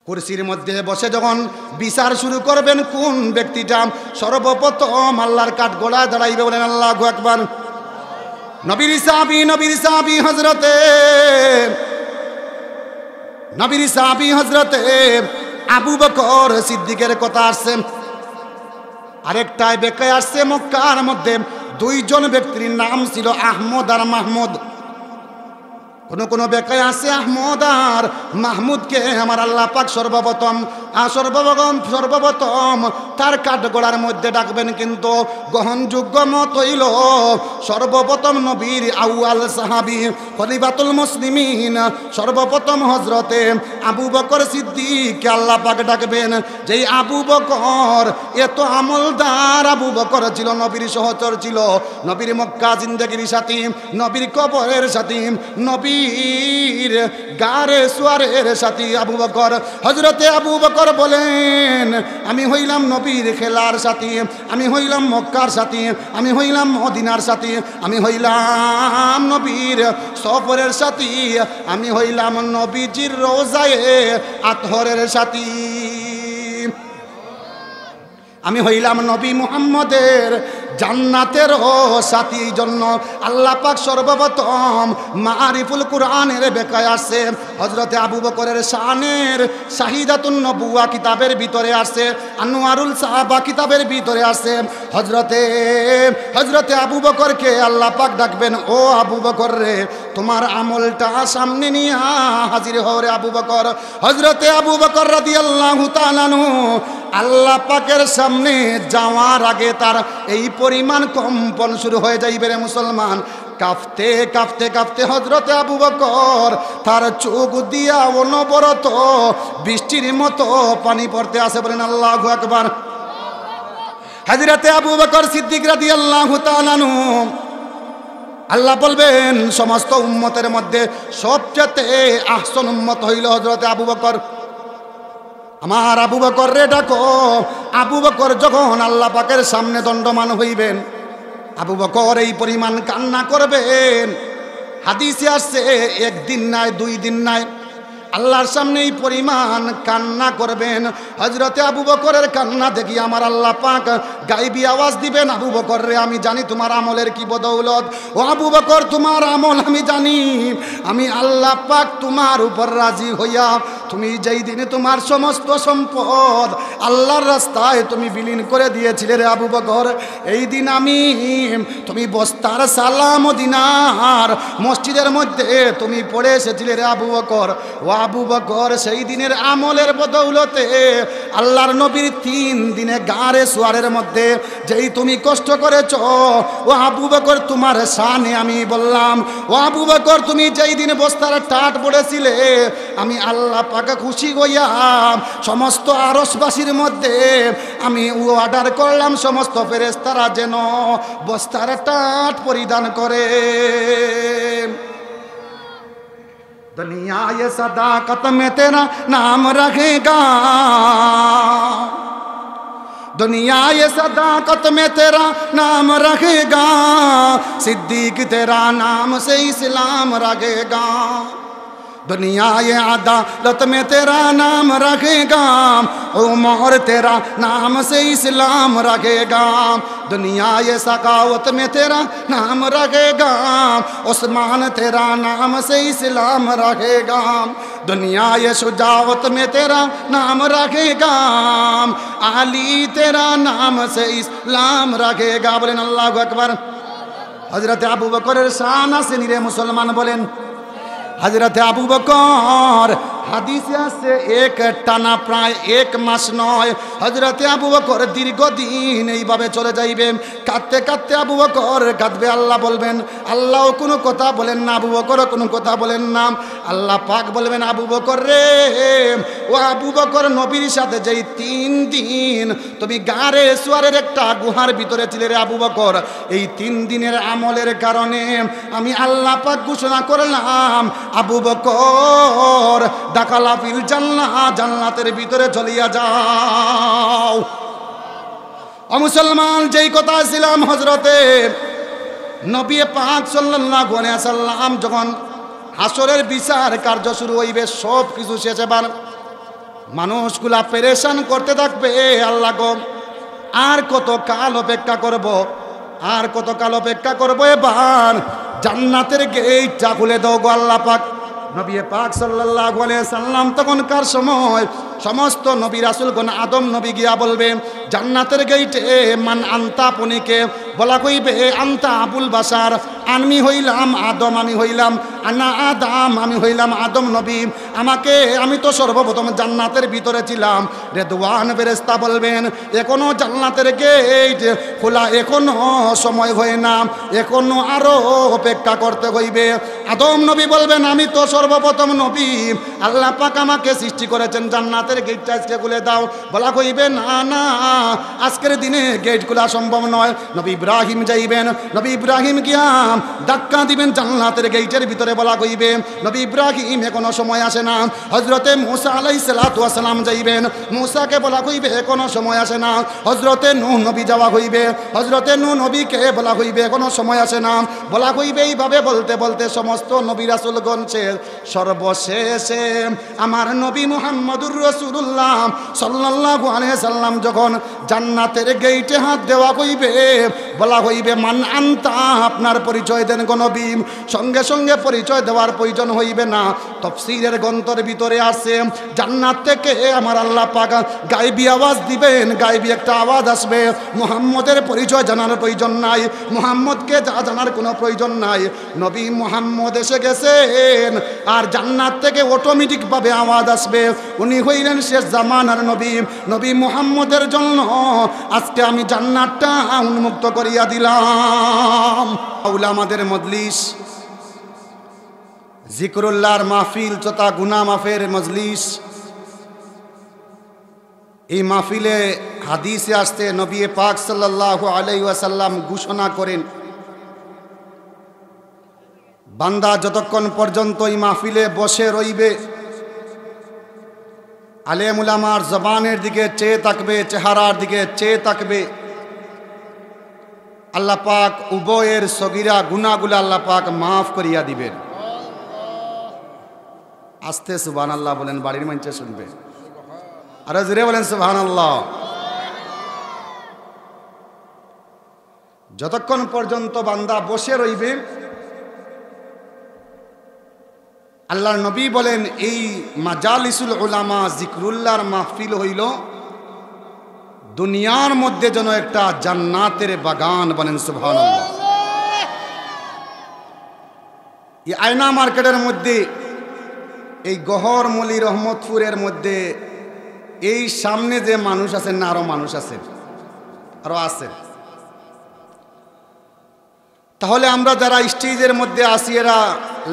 কুরসির মধ্যে বসে যখন বিচার শুরু করবেন কোন ব্যক্তিটা সর্বপ্রথম আল্লাহর কাঠগড়ায় দাঁড়াইবে, বলেন আল্লাহু আকবার। নবীর সাহাবী হযরতে আবু বকর সিদ্দিকের কথা আসছে। আরেকটায় বেকায় আসছে মক্কার মধ্যে দুইজন ব্যক্তির নাম ছিল আহমদ আর মাহমুদ। কোন বেকায় আছে আহমদ আর মাহমুদকে আমার আল্লাহ পাক সর্বপ্রথম তার কাঠগড়ার মধ্যে ডাকবেন, কিন্তু গ্রহণযোগ্য মত হইল সর্বপ্রথম নবীর আউয়াল সাহাবী খলিফাতুল মুসলিমিন সর্বপ্রথম হযরতে আবু বকর সিদ্দিককে আল্লাহ পাক ডাকবেন। যেই আবু বকর এত আমলদার আবু বকর ছিল, নবীর সহচর ছিল, নবীর মক্কা জিন্দেগির সাথী, নবীর কবরের সাথী, নবীর গারে সুয়ারের সাথী আবু বকর। হযরতে আবু বকর বলেন, আমি হইলাম নবীর খেলার সাথী, আমি হইলাম মক্কার সাথী, আমি হইলাম মদিনার সাথী, আমি হইলাম নবীর সফরের সাথী, আমি হইলাম নবীজির রোজায়ে আতহরের সাথী, আমি হইলাম নবী মুহাম্মদের জান্নাতের সাথী। এই জন্য আল্লাহ পাক সর্বপ্রথম মারিফুল কুরআনের বেকায় আসছে হযরতে আবু বকরের শানের শাহিদাতুন নবুয়া কিতাবের ভিতরে আসছে, আনোয়ারুল সাহাবা কিতাবের ভিতরে আসছে। হযরতে আবু বকরকে আল্লাহ পাক ডাকবেন, ও আবু বকর রে, তোমার আমলটা সামনে নিয়ে হাজির হও রে আবু বকর। হযরতে আবু বকর রাদিয়াল্লাহু তাআলা আনহু আল্লাহ পাকের সামনে যাওয়ার আগে তার এই পরিমাণ কম্পন শুরু হয়ে যাইবে রে মুসলমান। কাঁপতে কাঁপতে কাঁপতে হযরতে আবু বকর তার চোখ দিয়া অনবরত বৃষ্টির মতো পানি পড়তে আসে, বলেন আল্লাহু আকবার। হযরতে আবু বকর সিদ্দিক রাদিয়াল্লাহু তাআলা আনহু আল্লাহ বলবেন সমস্ত উম্মতের মধ্যে সবচেয়ে আহসান উম্মত হইল হযরতে আবু বকর। আমার আবু বকর রে ডাকো। আবু বকর যখন আল্লাহ পাকের সামনে দণ্ডমান হইবেন, আবু বকর এই পরিমাণ কান্না করবেন। হাদিসে আসছে একদিন নাই, 2 দিন নাই, আল্লাহর সামনে এই পরিমাণ কান্না করবেন। হযরতে আবু বকরের কান্না দেখি আমার আল্লাহ পাক গায়বী আওয়াজ দিবেন, আবু বকর রে, আমি জানি তোমার আমলের কি বদৌলত। ও আবু বকর, তোমার আমল আমি জানি, আমি আল্লাহ পাক তোমার উপর রাজি হইয়া তুমি যেই দিনে তোমার সমস্ত সম্পদ আল্লাহর রাস্তায় তুমি বিলীন করে দিয়েছিলে রে আবু বকর, এই দিন আমি তুমি বস্তার সালাম দিনার মসজিদের মধ্যে তুমি পড়ে এসেছিলে রে আবু বকর। ও আবু বকর, সেই দিনের আমলের বদৌলতে আল্লাহর নবীর 3 দিনে গারে সুয়ারের মধ্যে যেই তুমি কষ্ট করেছ, ও আবু বকর তোমার শানে আমি বললাম, ও আবু বকর তুমি যেই দিন বস্তার টাট পড়েছিলে, আমি আল্লাহ পাকে খুশি হইয়া সমস্ত আরশবাসীর মধ্যে আমি অর্ডার করলাম সমস্ত ফেরেশতারা যেন বস্তার টাট পরিধান করে। दुनिया ये सदाकत में तेरा नाम रखेगा, दुनिया ये सदाकत में तेरा नाम रखेगा, सिद्दीक तेरा नाम से इस्लाम रखेगा, दुनिया ये अदालत में तेरा नाम रखेगा, उमर तेरा नाम से इस्लाम रखेगा, दुनिया ये सखावत में तेरा नाम रखेगा, उस्मान तेरा नाम से इस्लाम रखेगा, दुनिया ये शुजावत में तेरा नाम रखेगा, अली तेरा नाम से इस्लाम रखेगा, बोलें अल्लाहु अकबर। हजरत আবু বকরের শান আছে নিরে মুসলমান, বলেন হযরতে আবু বকর হাদিসে আছে এক টানা প্রায় 1 মাস নয় হযরতে আবু বকর দীর্ঘদিন এইভাবে চলে যাইবেন। কাঁদতে কাঁদতে আবু বকর কাঁদবে, আল্লাহ বলবেন, আল্লাহও কোনো কথা বলেন না, আবু বকরও কোনো কথা বলেন না। আল্লাহ পাক বলবেন, আবু বকর রে, ও আবু বকর, নবীর সাথে যেই 3 দিন তুমি গারে সুয়ারের একটা গুহার ভিতরে ছিলে রে আবু বকর, এই 3 দিনের আমলের কারণে আমি আল্লাহ পাক ঘোষণা করলাম, আবু বকর দাখালা ফিল জান্নাহ, জান্নাতের ভিতরে চলিয়া যাও। ও মুসলমান, যেই কথা ছিলাম হযরতে নবী পাক সাল্লাল্লাহু আলাইহি ওয়াসাল্লাম যখন হাসরের বিচার কার্য শুরু হইবে, সব কিছু শেষ, এবার মানুষগুলা পেরেশান করতে থাকবে, আল্লাহ গো আর কত কাল অপেক্ষা করব, আর কত কাল অপেক্ষা করব, এবার জান্নাতের গেটটা খুলে দাও গো আল্লাহ পাক। নবী পাক সাল্লাল্লাহু আলাইহি সাল্লাম তখনকার সময় সমস্ত নবী রাসূলগণ আদম নবী গিয়া বলবে জান্নাতের গেইটে মান আনতা, পনিকে বলা কইবে আনতা আবুল বাশার, আমি হইলাম আদম, আমি হইলাম আনা আদম, আমি হইলাম আদম নবী, আমি তো সর্বপ্রথম জান্নাতের ভিতরে ছিলাম। রেদওয়ান ফেরেশতা বলবেন এখনো জান্নাতের গেট খোলা, এখনো সময় হয় না, এখনো আরো অপেক্ষা করতে হইবে। আদম নবী বলবেন আমি তো সর্বপ্রথম নবী, আল্লাহ পাক আমাকে সৃষ্টি করেছেন, জান্নাতের গেটটা আজকে খুলে দাও। বলা কইবে না না, আজকের দিনে গেট খোলা সম্ভব নয়। নবী ইব্রাহিম যাইবেন, নবী ইব্রাহিম গিয়া ধাক্কা দিবেন জান্নাতের গেটের ভিতরে। বলা কইবে নবী ইব্রাহিম এখনো সময় আসে না। হযরতে মূসা আলাইহিস সালাতু ওয়াস সালাম যাইবেন, মূসাকে বলা কইবে এখনো সময় আসে না। হযরতে নূহ নবী যাওয়া হইবে, হযরতে নূহ নবীকে বলা হইবে এখনো সময় আসে না। বলা হইবে এইভাবে বলতে বলতে সমস্ত নবী রাসূলগণ সর্বশেষে আমার নবী মুহাম্মদুর রাসূলুল্লাহ সাল্লাল্লাহু আলাইহি সাল্লাম যখন জান্নাতের গেটে হাত দেওয়া হইবে, বলা হইবে মান আনতা, আপনার পরিচয় দেন গো নবী। সঙ্গে সঙ্গে পরিচয় দেওয়ার প্রয়োজন হইবে না। তাফসীরের গ্রন্থের ভিতরে আছে জান্নাত থেকে আমার আল্লাহ পাক গায়বী আওয়াজ দিবেন, গায়বী একটা আওয়াজ আসবে, মুহাম্মদের পরিচয় জানার প্রয়োজন নাই, মুহাম্মদকে জানার কোনো প্রয়োজন নাই, নবী মুহাম্মদ এসে গেছেন। আর জান্নাত থেকে অটোমেটিকভাবে আওয়াজ আসবে উনি হইলেন শেষ জামানার নবী, নবী মুহাম্মদের জন্য আজকে আমি জান্নাতটা উন্মুক্ত করিয়া দিলাম। উলামাদের মজলিস, জিকরুল্লাহর মাহফিল তথা গুনাহ মাফের মজলিস, এই মাহফিলে হাদিসে আসতে নবী পাক সাল্লাল্লাহু আলাইহি ওয়াসাল্লাম ঘোষণা করেন বান্দা যতক্ষণ পর্যন্ত এই মাহফিলে বসে রইবে, আলেম উলামার জবানের দিকে চেয়ে থাকবে, চেহারার দিকে চেয়ে থাকবে, আল্লাহ পাক উভয়ের সগীরা গুনাহগুলো আল্লাহ পাক মাফ করিয়া দিবেন। আস্তে সুবহানাল্লাহ বলেন, বাড়ির মঞ্চে শুনবে, আর জোরে বলেন সুবহানাল্লাহ। যতক্ষণ পর্যন্ত বান্দা বসে রইবে, আল্লাহর নবী বলেন এই মাজালিসুল উলামা জিকরুল্লাহর মাহফিল হইল দুনিয়ার মধ্যে যেন একটা জান্নাতের বাগান। বলেন সুবহানাল্লাহ। এই আয়না মার্কেটের মধ্যে, এই গহরমলি রহমতপুরের মধ্যে এই সামনে যে মানুষ আছেন না, আরো মানুষ আছেন, আরো আছেন। তাহলে আমরা যারা স্টেজের মধ্যে আসি এরা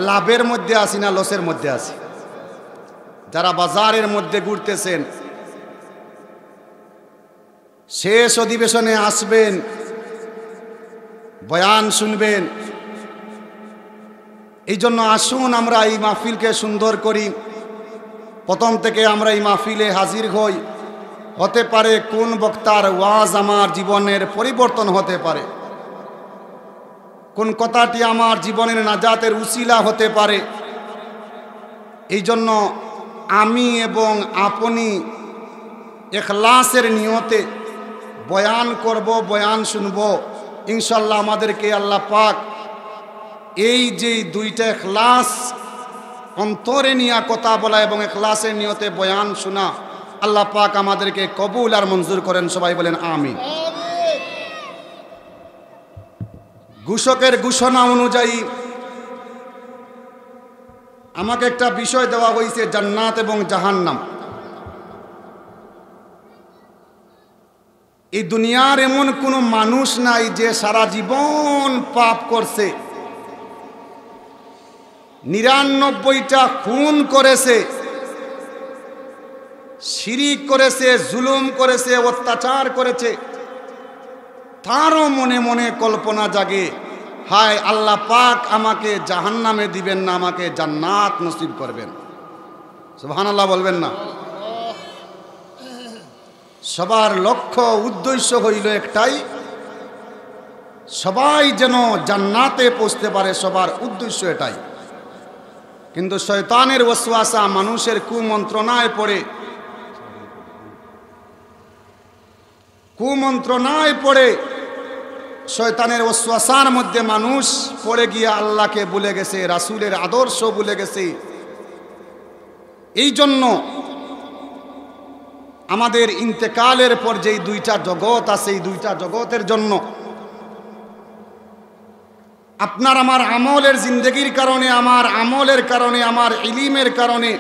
লাভের মধ্যে আসি না লসের মধ্যে আসি? যারা বাজারের মধ্যে ঘুরতেছেন, শেষ অধিবেশনে আসবেন, বয়ান শুনবেন, এই জন্য আসুন আমরা এই মাহফিলকে সুন্দর করি। প্রথম থেকে আমরা এই মাহফিলে হাজির হই, হতে পারে কোন বক্তার ওয়াজ আমার জীবনের পরিবর্তন হতে পারে, কোন কথাটি আমার জীবনের নাজাতের উসিলা হতে পারে। এই জন্য আমি এবং আপনি ইখলাসের নিয়তে বয়ান করব, বয়ান শুনব। ইনশাল্লাহ আমাদেরকে আল্লাহ পাক এই যে দুইটা ইখলাস, অন্তরে নিয়ে কথা বলা এবং ইখলাসের নিয়তে বয়ান শোনা, আল্লাহ পাক আমাদেরকে কবুল আর মঞ্জুর করেন। সবাই বলেন আমিন। ঘোষকের ঘোষণা অনুযায়ী আমাকে একটা বিষয় দেওয়া হয়েছে, জান্নাত এবং জাহান্নাম। এই দুনিয়ার এমন কোনো মানুষ নাই যে সারা জীবন পাপ করছে, ৯৯টা খুন করেছে, শিরিক করেছে, জুলুম করেছে, অত্যাচার করেছে, তারও মনে মনে কল্পনা জাগে, হায় আল্লাহ পাক আমাকে জাহান্নামে দিবেন না, আমাকে জান্নাত নসিব করবেন। সুবহানাল্লাহ বলবেন না? সবার লক্ষ্য উদ্দেশ্য হইল একটাই, সবাই যেন জান্নাতে পৌঁছতে পারে, সবার উদ্দেশ্য এটাই। কিন্তু শয়তানের ওয়াসওয়াসা, মানুষের কুমন্ত্রণায় পড়ে কুমন্ত্রণায় পড়ে শয়তানের ওয়াসওয়াসার মধ্যে মানুষ পড়ে গিয়ে আল্লাহকে ভুলে গেছে, রাসূলের আদর্শ ভুলে গেছে। এই জন্য আমাদের ইন্তেকালের পর যেই দুইটা জগৎ আছে, এই দুইটা জগতের জন্য আপনার আমার আমলের জিন্দগির কারণে, আমার আমলের কারণে, আমার ইলিমের কারণে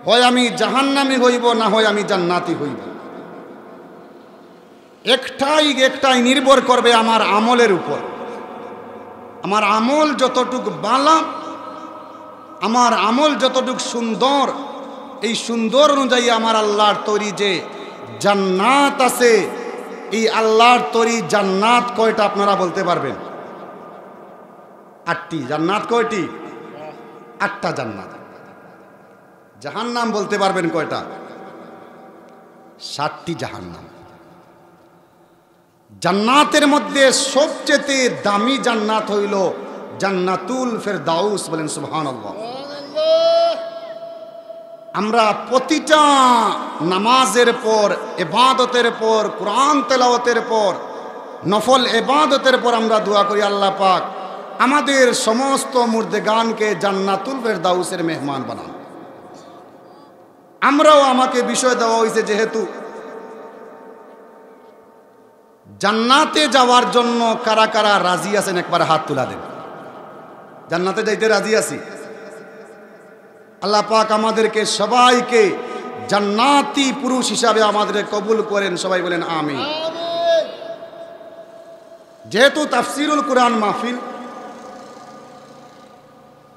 হয় আমি জাহান্নামী হইব, না হয় আমি জান্নাতি হইব। একটাই নির্ভর করবে আমার আমলের উপর। আমার আমল যতটুক বালা, আমার আমল যতটুক সুন্দর, এই সুন্দর অনুযায়ী আমার আল্লাহর তৈরি যে জান্নাত আছে, এই আল্লাহর তৈরি জান্নাত কয়টা আপনারা বলতে পারবেন? 8টি। জান্নাত কয়টি? 8টা জান্নাত। জাহান্নাম বলতে পারবেন কয়টা? 7টি জাহান্নাম। জান্নাতের মধ্যে সবচেয়ে দামি জান্নাত হইল জান্নাতুল ফেরদাউস। বলেন সুবহানাল্লাহ। আমরা প্রতিটা নামাজের পর, ইবাদতের পর, কোরআন তেলাওয়াতের পর, নফল ইবাদতের পর আমরা দোয়া করি, আল্লাহ পাক আমাদের সমস্ত মুর্দেগানকে জান্নাতুল ফেরদাউসের মেহমান বানান। আমরাও, আমাকে বিষয় দেওয়া হয়েছে যেহেতু জান্নাতে যাওয়ার জন্য কারা কারা রাজি আছেন একবার হাত তুলা দেন। জান্নাতে যাইতে রাজি আছি। আল্লাহ পাক আমাদেরকে সবাইকে জান্নাতি পুরুষ হিসাবে আমাদের কবুল করেন। সবাই বলেন আমিন। যেহেতু তাফসিরুল কোরআন মাহফিল,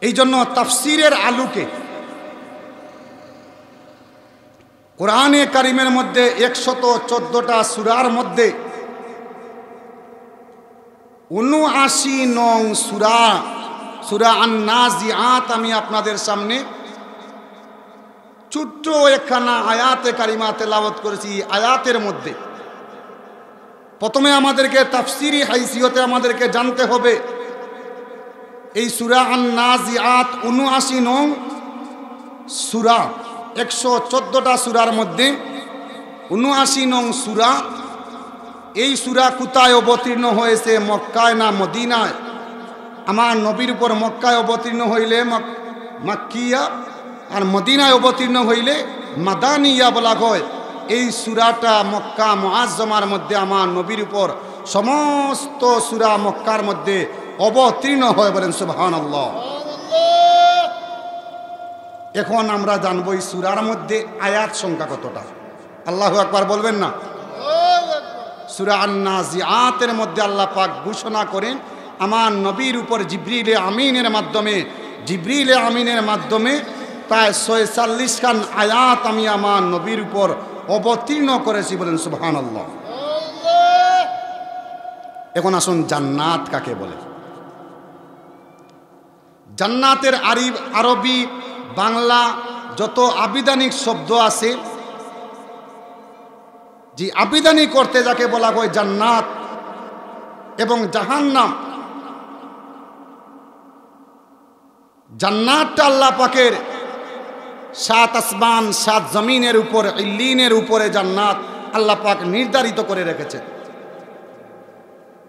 এই জন্য তাফসিরের আলোকে কোরআনে কারিমের মধ্যে 114টা সূরার মধ্যে 79 নং সূরা, সূরা আন-নাজিআত আমি আপনাদের সামনে ছোট্ট একখানা আয়াতে কারিমা তেলাওয়াত করেছি। আয়াতের মধ্যে প্রথমে আমাদেরকে তাফসিরি হাইসিয়তে আমাদেরকে জানতে হবে এই সূরা আন-নাজিআত 79 নং সূরা, 114টা সূরার মধ্যে 79 নং সূরা। এই সূরা কোথায় অবতীর্ণ হয়েছে? মক্কায় না মদিনায়? আমার নবীর উপর মক্কায় অবতীর্ণ হইলে মাক্কিয়া, আর মদিনায় অবতীর্ণ হইলে মাদানিয়া বলা হয়। এই সূরাটা মক্কা মুআজ্জমার মধ্যে আমার নবীর উপর সমস্ত সূরা মক্কার মধ্যে অবতীর্ণ হয়। বলেন সুবহানাল্লাহ। এখন আমরা জানবো এই সূরার মধ্যে আয়াত সংখ্যা কতটা। আল্লাহু আকবার বলবেন না? সূরা আন-নাজিআতের মধ্যে আল্লাহ পাক ঘোষণা করেন আমার নবীর উপর জিবরিল আমিনের মাধ্যমে প্রায় 46 খান আয়াত আমি আমার নবীর উপর অবতীর্ণ করেছি। বলেন সুবহানাল্লাহ। এখন আসুন জান্নাত কাকে বলে। জান্নাতের আরবি, বাংলা যত আবিধানিক শব্দ আছে, যে আবিধানিক করতে যাকে বলা হয় জান্নাত এবং জাহান্নাম। জান্নাতটা আল্লাহ পাকের 7 আসমান 7 জমিনের উপর, ইল্লিনের উপরে জান্নাত আল্লাহ পাক নির্ধারিত করে রেখেছে।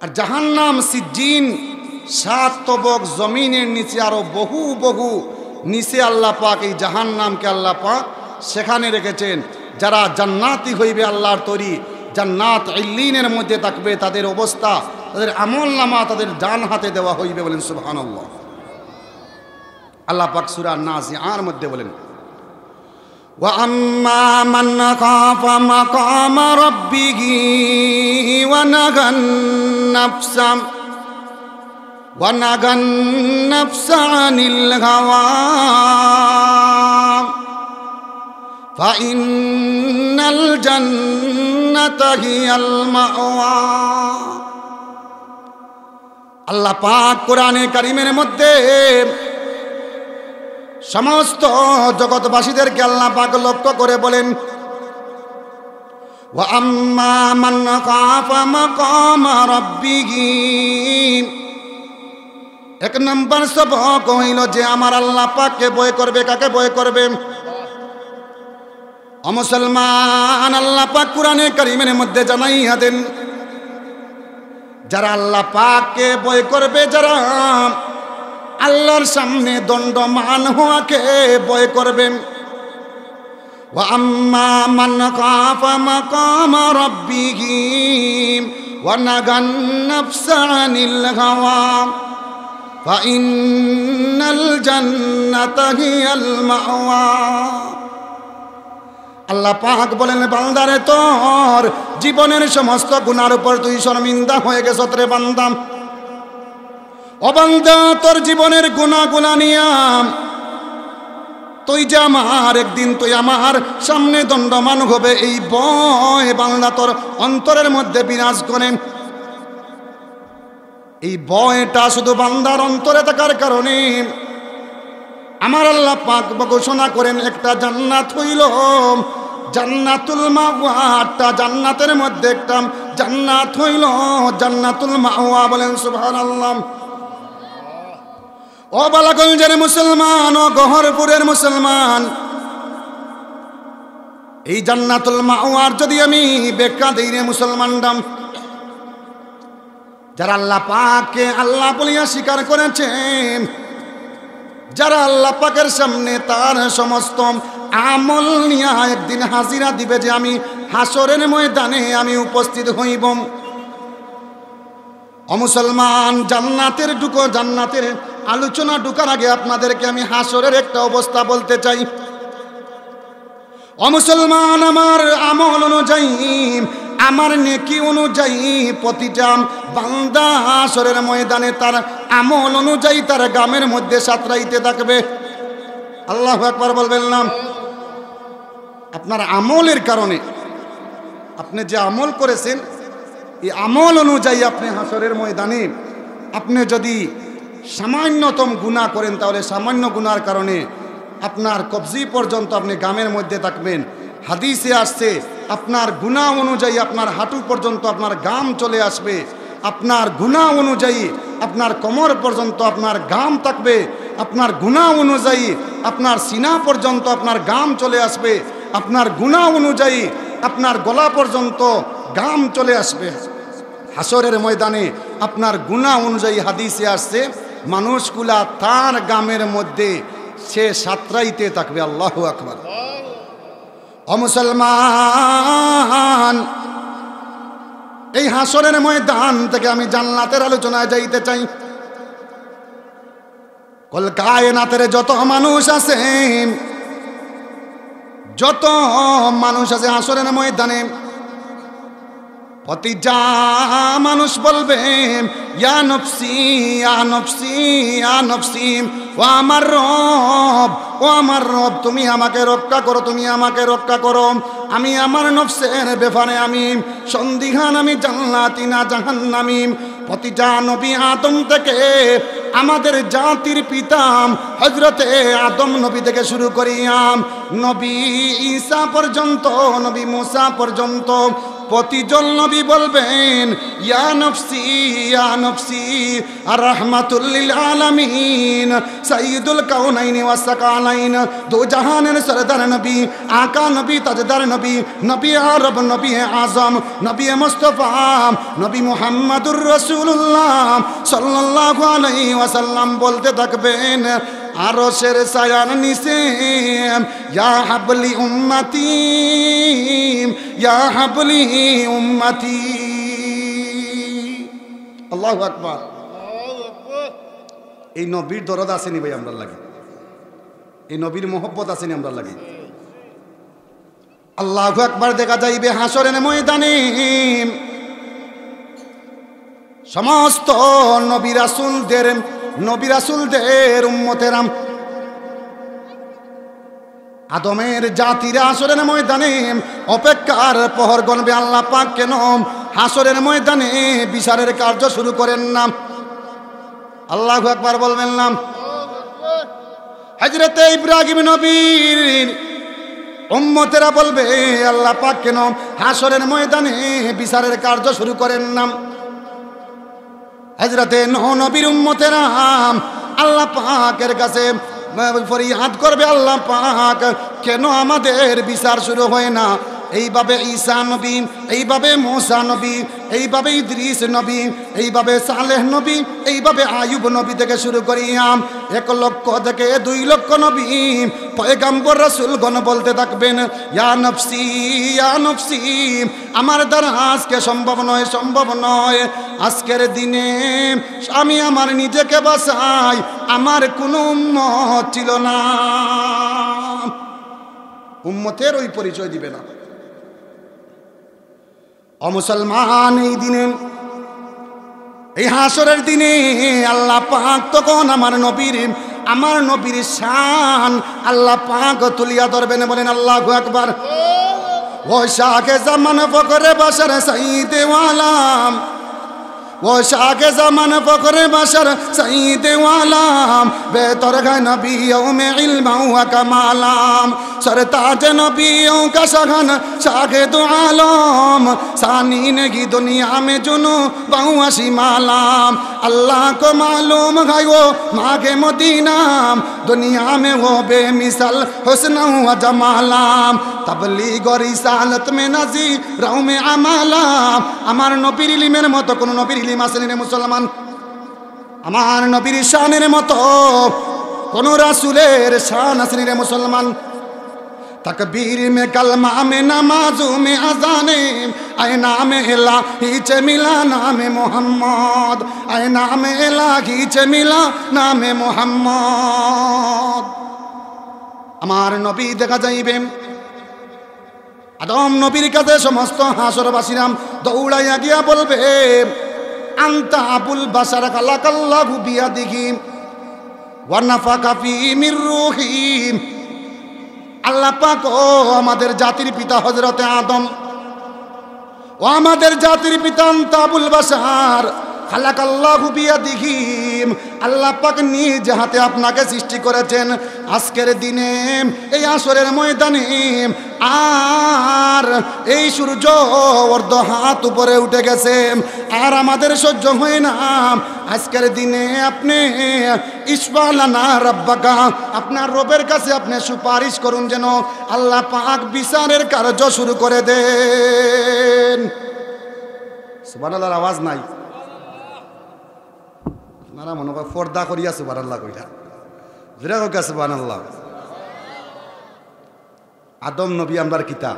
আর জাহান্নাম সিজ্জিন 7 তবক জমিনের নিচে, আরো বহু বহু নিচে আল্লাহ পাক এই জাহান্নামকে আল্লাহ পাক সেখানে রেখেছেন। যারা জান্নাতি হইবে আল্লাহর তৈরি জান্নাত ইল্লিনের মধ্যে থাকবে, তাদের অবস্থা, তাদের আমলনামা তাদের ডান হাতে দেওয়া হইবে। বলেন সুবহানাল্লাহ। আল্লাহ পাক সূরা নাজিআর মধ্যে বলেন ওয়া আম্মা মান খাফা মাকামা রাব্বিহি ওয়া নাগান নাফসা আনিল হাওয়া ফাইন্নাল জান্নাতা হিয়াল মাওয়া। আল্লাহ পাক কোরআনে কারীমের মধ্যে সমস্ত জগৎবাসীদেরকে আল্লাহ পাক লক্ষ্য করে বলেন ওয়া আম্মা মান খাফা মাকামা রাব্বিহি। 1 নম্বর সবক হইল যে আমার আল্লাহ পাককে ভয় করবে। কাকে ভয় করবে? ও মুসলমান, আল্লাহ পাক কোরআনে কারীমের মধ্যে জানাইয়া দেন, যারা আল্লাহ পাককে ভয় করবে, যারা আল্লাহর সামনে দণ্ডমান হওয়াকে ভয় করবে, ওয়া আম্মা মান খাফা মাকামা রাব্বিহি ওয়া নাগান নাফসা আনিল হাওয়া ফাইন্নাল জান্নাতা হিয়াল মাওয়া। আল্লাহ পাক বলেন, বান্দারে তোর জীবনের সমস্ত গুনার উপর তুই শর্মিন্দা হয়ে গেছ রে বান্দা। ও বান্দা, তোর জীবনের গুনাহ নিয়াম তুই যে আমার একদিন তুই আমার সামনে দণ্ডমান হবে, এই ভয় বান্দা তোর অন্তরের মধ্যে বিরাজ করে। এই ভয়টা শুধু বান্দার অন্তরে থাকার কারণে আমার আল্লাহ পাক ঘোষণা করেন, একটা জান্নাত হইল জান্নাতুল মাওয়া, একটা জান্নাতের মধ্যে একটা জান্নাত হইল জান্নাতুল মাওয়া। বলেন সুবহানাল্লাহ। ও বালাগঞ্জের মুসলমান, ও গহরপুরের মুসলমান, এই জান্নাতুল মাওয়ার যদি আমি ব্যাখ্যা দিই রে মুসলমানরাম, যারা আল্লাহ পাককে আল্লাহ বলিয়া স্বীকার করেছেন, যারা আল্লাহ পাকের সামনে তার সমস্ত আমল নিয়ে একদিন হাজিরা দিবে, যে আমি হাসরের ময়দানে আমি উপস্থিত হইব। ও মুসলমান, জান্নাতের আলোচনা ঢুকার আগে আপনাদেরকে আমি হাসরের একটা অবস্থা বলতে চাই। ও মুসলমান, আমার আমল অনুযায়ী, আমার নেকি অনুযায়ী প্রতিটা বান্দা হাসরের ময়দানে তার আমল অনুযায়ী তার গামের মধ্যে সাঁতরাইতে থাকবে। আল্লাহু আকবার বলবেন না? আপনার আমলের কারণে, আপনি যে আমল করেছেন, এই আমল অনুযায়ী আপনি হাসরের ময়দানে আপনি যদি সামান্যতম গুনাহ করেন, তাহলে সামান্য গুনার কারণে আপনার কবজি পর্যন্ত আপনি গামের মধ্যে থাকবেন। হাদিসে আসছে, আপনার গুনাহ অনুযায়ী আপনার হাঁটু পর্যন্ত আপনার গাম চলে আসবে, আপনার গুনাহ অনুযায়ী আপনার কোমর পর্যন্ত আপনার গাম থাকবে, আপনার গুনাহ অনুযায়ী আপনার সিনা পর্যন্ত আপনার গাম চলে আসবে, আপনার গুনাহ অনুযায়ী আপনার গলা পর্যন্ত গাম চলে আসবে। হাসরের ময়দানে আপনার গুনাহ অনুযায়ী হাদিসে আসছে, মানুষগুলা তার গামের মধ্যে সে সাঁতরাইতে থাকবে। আল্লাহু আকবার। ও মুসলমান, এই হাসরের ময়দান থেকে আমি জান্নাতের আলোচনায় যাইতে চাই। কল কায়নাতের যত মানুষ আছে, হাসরের ময়দানে প্রতিটা মানুষ বলবে, ইয়া নফসি ইয়া নফসি ইয়া নফসি, ও আমার রব, ও আমার রব, তুমি আমাকে রক্ষা করো, তুমি আমাকে রক্ষা করো। আমি আমার নফসের ব্যাপারে আমি সন্দিহান, আমি জান্নাতি না জাহান্নামী। প্রতিটা নবী আদম থেকে আমাদের জাতির পিতা হযরতে আদম নবী থেকে শুরু করিয়া নবী ঈসা পর্যন্ত, নবী মুসা পর্যন্ত প্রতিজন নবী বলবেন, ইয়া নফসি ইয়া নফসি। আর রাহমাতুল লিল আলামিন, সাইয়্যিদুল কাউনাইন ওয়াস সাকালাইন, দো জাহানের সরদার নবী, আকা নবী, তাজদার নবী, নবী আরব, নবী আজম, নবী মুস্তাফা, নবী মুহাম্মদুর রাসূলুল্লাহ সাল্লাল্লাহু আলাইহি ওয়াসাল্লাম বলতে থাকবেন, আরশের ছায়ার নিচে, ইয়া হাবলি উম্মতি, ইয়া হাবলি উম্মতি। আল্লাহু আকবার। এই নবীর দরদ আসেনি ভাই আমরা লাগে, এই নবীর মোহব্বত আসেনি আমরা লাগে। আল্লাহু আকবার। দেখা যাইবে হাসরের ময়দানে সমস্ত নবী রাসূলদের উম্মতেরাম, আদমের জাতিরা হাসরের ময়দানে অপেক্ষার প্রহর গণবে। আল্লাহ পাক কেন হাসরের ময়দানে বিচারের কার্য শুরু করেন না? আল্লাহু আকবার বলবেন না? হযরতে ইব্রাহিম নবীর উম্মতেরা বলবে, আল্লাহ পাক কেন হাসরের ময়দানে বিচারের কার্য শুরু করেন না? হযরতে নূহ নবীর উম্মতেরা আল্লাহ পাকের কাছে ফরিয়াদ করবে, আল্লাহ পাক কেন আমাদের বিচার শুরু হয় না? এইভাবে ঈসা নবী, এইভাবে মুসা নবী, এইভাবে ইদ্রিস নবী, এইভাবে সালেহ নবী, এইভাবে আয়ুব নবী থেকে শুরু করিয়া 1 লক্ষ থেকে 2 লক্ষ নবী পয়গম্বর রাসূলগণ বলতে থাকবেন, ইয়া নফসি ইয়া নফসি, আমার দ্বারা আজকে সম্ভব নয়, সম্ভব নয়। আজকের দিনে আমি আমার নিজেকে বাঁচাই, আমার কোনো উম্মত ছিল না। উম্মতের ওই পরিচয় দিবে না। ও মুসলমান, এই দিনে, এই হাসরের দিনে আল্লাহ পাক তখন আমার নবীর শান আল্লাহ পাক তুলিয়া ধরবেন। বলেন আল্লাহু আকবার। ও শাহে জামান ফকরে বাশার সাইয়্যিদে ওয়ালাম, ও শাহে জামান ফকরে বাশার সাইয়্যিদে ওয়ালাম, বেতরগাহ নবিয়্যো মে ইলম ওয়া কামালাম, सरताज नबियों का शगन शाहिद आलम, सानीन की दुनिया में जुनू बहुआशी मालाम, अल्लाह को मालूम है वो मागे मदीना, दुनिया में वो बेमिसल हुस्न व जमालाम, तबलीग और रिसालत में नज़ीर रहूं में अमालाम। আমার নবীর ইলমের মতো কোন নবীর ইলম আছে রে মুসলমান? আমার নবীর শানের মতো কোন রাসূলের শান আছে রে মুসলমান? तकबीर में कलमा में नमाजों में अजाने, आए नाम इलाही चे मिला नाम मोहम्मद, आए नाम इलाही चे मिला नाम मोहम्मद। আমার নবী দেখা যাইবে, আদম নবীর কাছে সমস্ত হাসরবাসীরা দৌড়াইয়া গিয়া বলবে, আনতা আবুল বাশার খালাকাল্লাহু বিয়াদিহি ওয়া নাফাকা ফি মির রূহি। আল্লাহ পাক ও আমাদের জাতির পিতা হযরতে আদম, ও আমাদের জাতির পিতা আবুল বাশার খালাকাল্লাহু বিয়াদিহি, আল্লাহ পাক নিজ হাতে আপনাকে সৃষ্টি করেছেন। আজকের দিনে এই আসরের ময়দানে আর এই সূর্য অর্ধ হাত উপরে উঠে গেছে, আর আমাদের সহ্য হয় না। আজকের দিনে আপনি ইসফালানা রাব্বাকা, আপনার রবের কাছে আপনি সুপারিশ করুন যেন আল্লাহ পাক বিচারের কার্য শুরু করে দেন। সুবহানাল্লাহর আওয়াজ নাই? আপনারা মনে হয় পর্দা করিয়া সুবহানাল্লাহ কইরা জোরে হোক সুবহানাল্লাহ। আদম নবী আমরার কিতা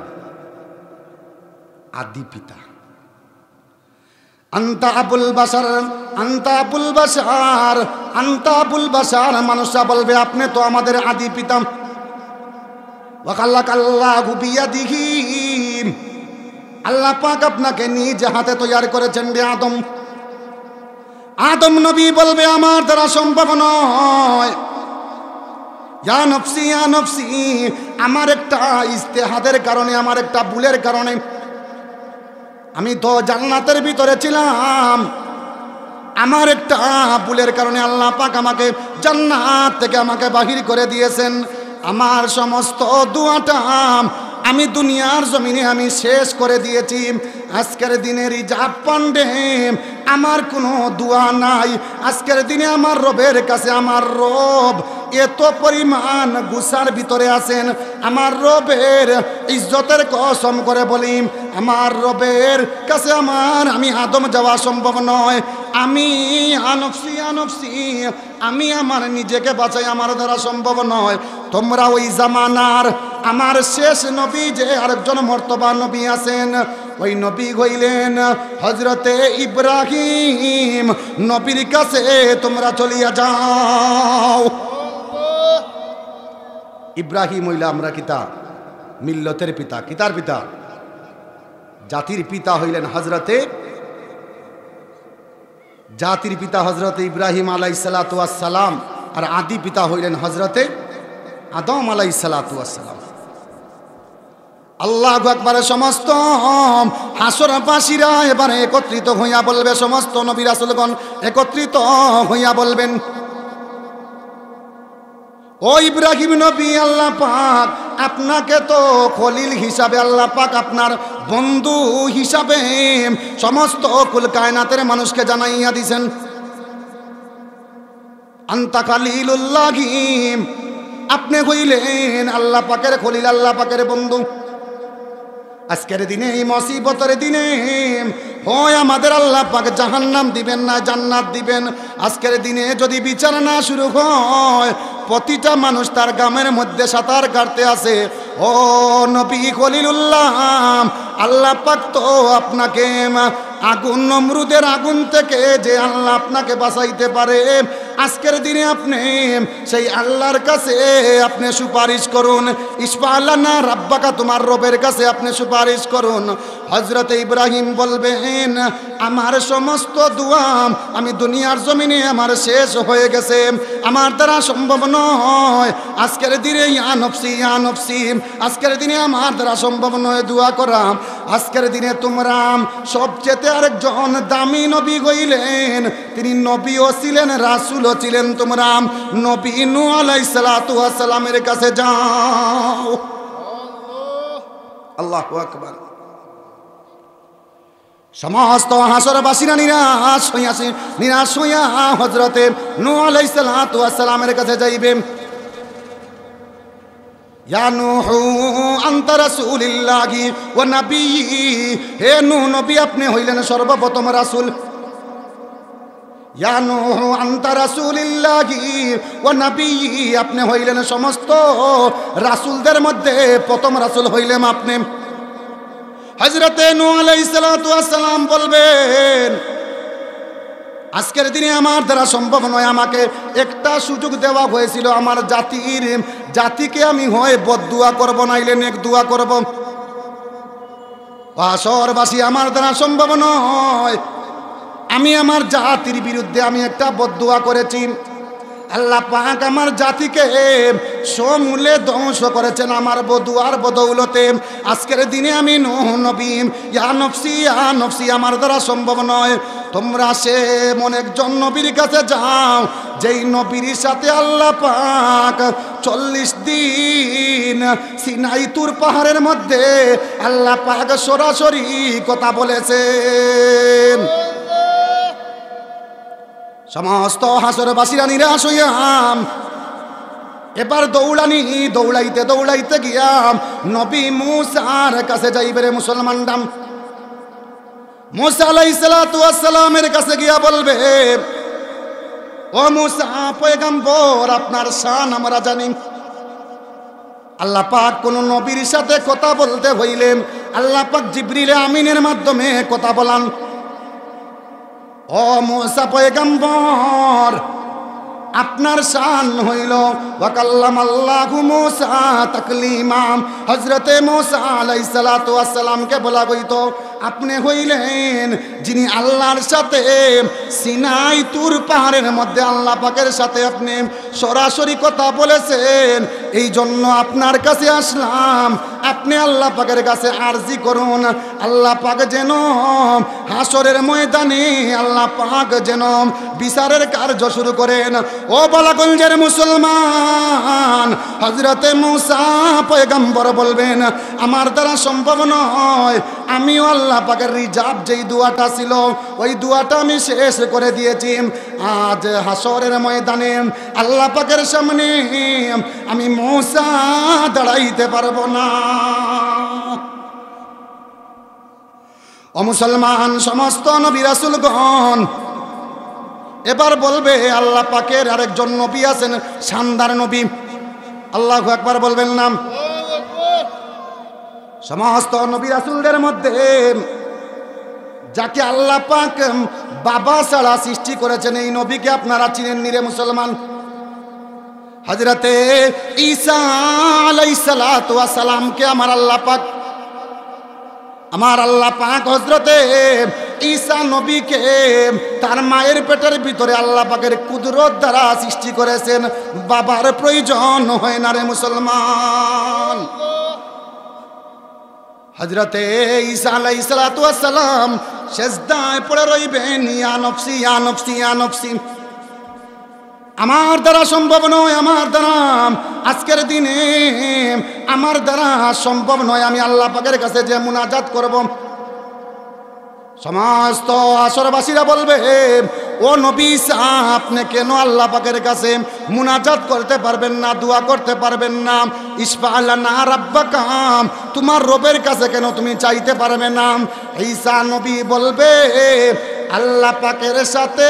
আদি পিতা। আনতা আবুল বাশার, আনতা আবুল বাশার, আনতা আবুল বাশার, মানুষরা বলবে আপনি তো আমাদের আদি পিতা। ওয়া খালাকাল্লাহু বিয়াদিহি, আল্লাহ পাক আপনাকে নিজ হাতে তৈরি করেছেন রে আদম। আদম নবী বলবে আমার দ্বারা সম্ভব নয়। ইয়া নফসি ইয়া নফসি, আমার একটা ইজতিহাদের কারণে, আমার একটা ভুলের কারণে আমি তো জান্নাতের ভিতরে ছিলাম, আমার একটা ভুলের কারণে আল্লাহ পাক আমাকে জান্নাত থেকে আমাকে বাহির করে দিয়েছেন। আমার সমস্ত দুয়াটা আমি দুনিয়ার জমিনে আমি শেষ করে দিয়েছি। আজকের দিনে রিজার্ভ পান্ডে আমার কোনো দোয়া নাই। আজকের দিনে আমার রবের কাছে আমার রব এত পরিমাণ গুসার ভিতরে আছেন, আমার রবের ইজ্জতের কসম করে বলি, আমার রবের কাছে আমি আদম যাওয়া সম্ভব নয়। আমি আনফসি আনফসি, আমি আমার নিজেকে বাঁচাই, আমার দ্বারা সম্ভব নয়। তোমরা ওই জামানার আমার শেষ নবী যে আরেকজন মর্তবা নবী আছেন, ওই নবী হইলেন হযরতে ইব্রাহিম নবীর কাছে তোমরা চলিয়া যাও। ইব্রাহিম হইলা আমরা কিতা মিল্লতের পিতা। কিতার পিতা? জাতির পিতা হইলেন হযরতে, জাতির পিতা হযরতে ইব্রাহিম আলাইহিস সালাতু ওয়াস সালাম, আর আদি পিতা হইলেন হযরতে আদম আলাইহিস সালাতু ওয়াস সালাম। আল্লাহু আকবার। সমস্ত হাসরবাসীরা এবারে একত্রিত হইয়া বলবে, সমস্ত নবী রাসূলগণ একত্রিত হইয়া বলবেন, ও ইব্রাহিম নবী, আল্লাহ পাক আপনাকে তো খলিল হিসাবে, আল্লাহ পাক আপনার বন্ধু হিসাবে সমস্ত কুল কায়নাতের মানুষকে জানাইয়া দিছেন। আনতা খালিলুল্লাহি আপনি হইলেন আল্লাহ পাকের খলিল, আল্লাহ পাকের বন্ধু। আজকের দিনে এই মুসিবতের দিনে হয় আমাদের আল্লাহ পাক জাহান্নাম দিবেন না জান্নাত দিবেন। আজকের দিনে যদি বিচার না শুরু হয়, প্রতিটা মানুষ তার গ্রামের মধ্যে সাঁতার কাটতে আসে। ও নবী খলিলুল্লাহ, আল্লাহ পাক তো আপনাকে আগুন নমরুদের আগুন থেকে যে আল্লাহ আপনাকে বাঁচাইতে পারে, আজকের দিনে আপনি সেই আল্লাহর কাছে আপনি সুপারিশ করুন। ইসফালানা রাব্বাকা, তোমার রবের কাছে আপনি সুপারিশ করুন। হযরত ইব্রাহিম বলবেন, আমার সমস্ত দোয়া আমি দুনিয়ার জমিনে আমার শেষ হয়ে গেছে, আমার দ্বারা সম্ভব নয় আজকের দিনে ইয়া নফসি ইয়া নফসি, আজকের দিনে আমার দ্বারা সম্ভব নয় দোয়া করা। আজকের দিনে তোমরা সবচেয়ে আরেকজন দামি নবী হইলেন, তিনি নবীও ছিলেন রাসূলও ছিলেন। তোমরা নবী নূহ আলাইহিস সালাতু ওয়াস সালামের কাছে যাও। আল্লাহু আকবার। সমস্ত হাসরবাসীরা নিরাশ হইয়া হযরতে নূহ আলাইহিস সালাতু ওয়াস সালামের কাছে যাইবে। ইয়া নূহু আনতা রাসূলুল্লাহি ওয়া নাবিয়্যি, হে নূহ নবী আপনি হইলেন সর্বপ্রথম রাসূল। ইয়া নূহু আনতা রাসূলুল্লাহি ওয়া নাবিয়্যি, আপনি হইলেন সমস্ত রাসূলদের মধ্যে প্রথম রাসূল হইলেন আপনি। হযরতে নূহ আলাইহিস সালাতু ওয়াস সালাম বলবেন, আজকের দিনে আমার দ্বারা সম্ভব নয়, আমাকে একটা সুযোগ দেওয়া হয়েছিল আমার জাতিকে আমি হয় বদদুয়া করব নাইলে নেক দোয়া করব। আসরবাসী আমার দ্বারা সম্ভব নয়, আমি আমার জাতির বিরুদ্ধে আমি একটা বদদুয়া করেছি। আল্লাহ পাক আমার জাতিকে সমূলে ধ্বংস করেছেন আমার বদুয়ার বদৌলতে। আজকের দিনে আমি নূহ নবী ইয়া নফসি ইয়া নফসি, আমার দ্বারা সম্ভব নয়। তোমরা সে এমন একজন নবীর কাছে যাও যেই নবীর সাথে আল্লাহ পাক 40 দিন সিনাই তুর পাহাড়ের মধ্যে আল্লাহ পাক সরাসরি কথা বলেছেন। সমস্ত হাসরবাসীরা নিরাশ হইয়া এবার দৌড়াইতে গিয়া নবী মুসার কাছে যাইবে রে মুসলমানরাম। মুসা আলাইহিস সালাতু ওয়াস সালামের কাছে গিয়া বলবে, ও মুসা পয়গম্বর, আপনার শান আমরা জানি। আল্লাহ পাক কোন নবীর সাথে কথা বলতে হইলে আল্লাহ পাক জিবরিল আমিনের মাধ্যমে কথা বলান। ও মুসা পয়গম্বর, আপনার শান হইল ওয়া কাল্লামাল্লাহু মুসা তাকলিমা। হযরতে মুসা আলাইহিস সালাতু ওয়াস সালামকে বলা হইতো, আপনি হইলেন যিনি আল্লাহর সাথে সিনাই তুর পাহাড়ের মধ্যে আল্লাহ পাকের সাথে আপনি সরাসরি কথা বলেছেন। এই জন্য আপনার কাছে আসলাম, আপনি আল্লাহ পাকের কাছে আরজি করুন আল্লাহ পাক যেন হাসরের ময়দানে আল্লাহ পাক যেন বিচারের কার্য শুরু করেন। ও বালাগঞ্জের মুসলমান, হযরতে মুসা পয়গম্বর বলবেন, আমার দ্বারা সম্ভব নয়, আমিও আল্লাহ পাকের রিজার্ভ যেই দোয়াটা ছিল ওই দোয়াটা আমি শেষ করে দিয়েছি। আজ হাসরের ময়দানে আল্লাহ পাকের সামনে আমি মুসা দাঁড়াইতে পারবো না। ও মুসলমান, সমস্ত নবী রাসূলগণ এবার বলবে, আল্লাহ পাকের আরেকজন নবী আছেন শানদার নবী, আল্লাহু আকবার বলবেন নাম। সমস্ত নবী রাসূলদের মধ্যে যাকে আল্লাহ পাক বাবা ছাড়া সৃষ্টি করেছেন, এই নবীকে আপনারা চিনেন নি রে মুসলমান? হযরতে ঈসা আলাইহিস সালাতু ওয়াস সালামকে আমার আল্লাহ পাক হযরতে ঈসা নবীকে তার মায়ের পেটের ভিতরে আল্লাহ পাকের কুদরত দ্বারা সৃষ্টি করেছেন। বাবার প্রয়োজন হয় না রে মুসলমান। হযরতে ঈসা আলাইহিস সালাতু ওয়াস সালাম সেজদায় পড়ে রইবেন, ইয়া নফসি ইয়া নফসি ইয়া নফসি, আমার দ্বারা সম্ভব নয়, আমার দ্বারা আজকের দিনে আমার দ্বারা সম্ভব নয়, আমি আল্লাহ পাকের কাছে যে মুনাজাত করব। সমস্ত আসরবাসীরা বলবে, ও ও নবী ঈসা আপনি কেন আল্লাহ পাকের কাছে মুনাজাত করতে পারবেন না, দোয়া করতে পারবেন না? ইসফা লানা রাব্বাকা, তোমার রবের কাছে কেন তুমি চাইতে পারবে না? ঈসা নবী বলবে আল্লাহ পাকের সাথে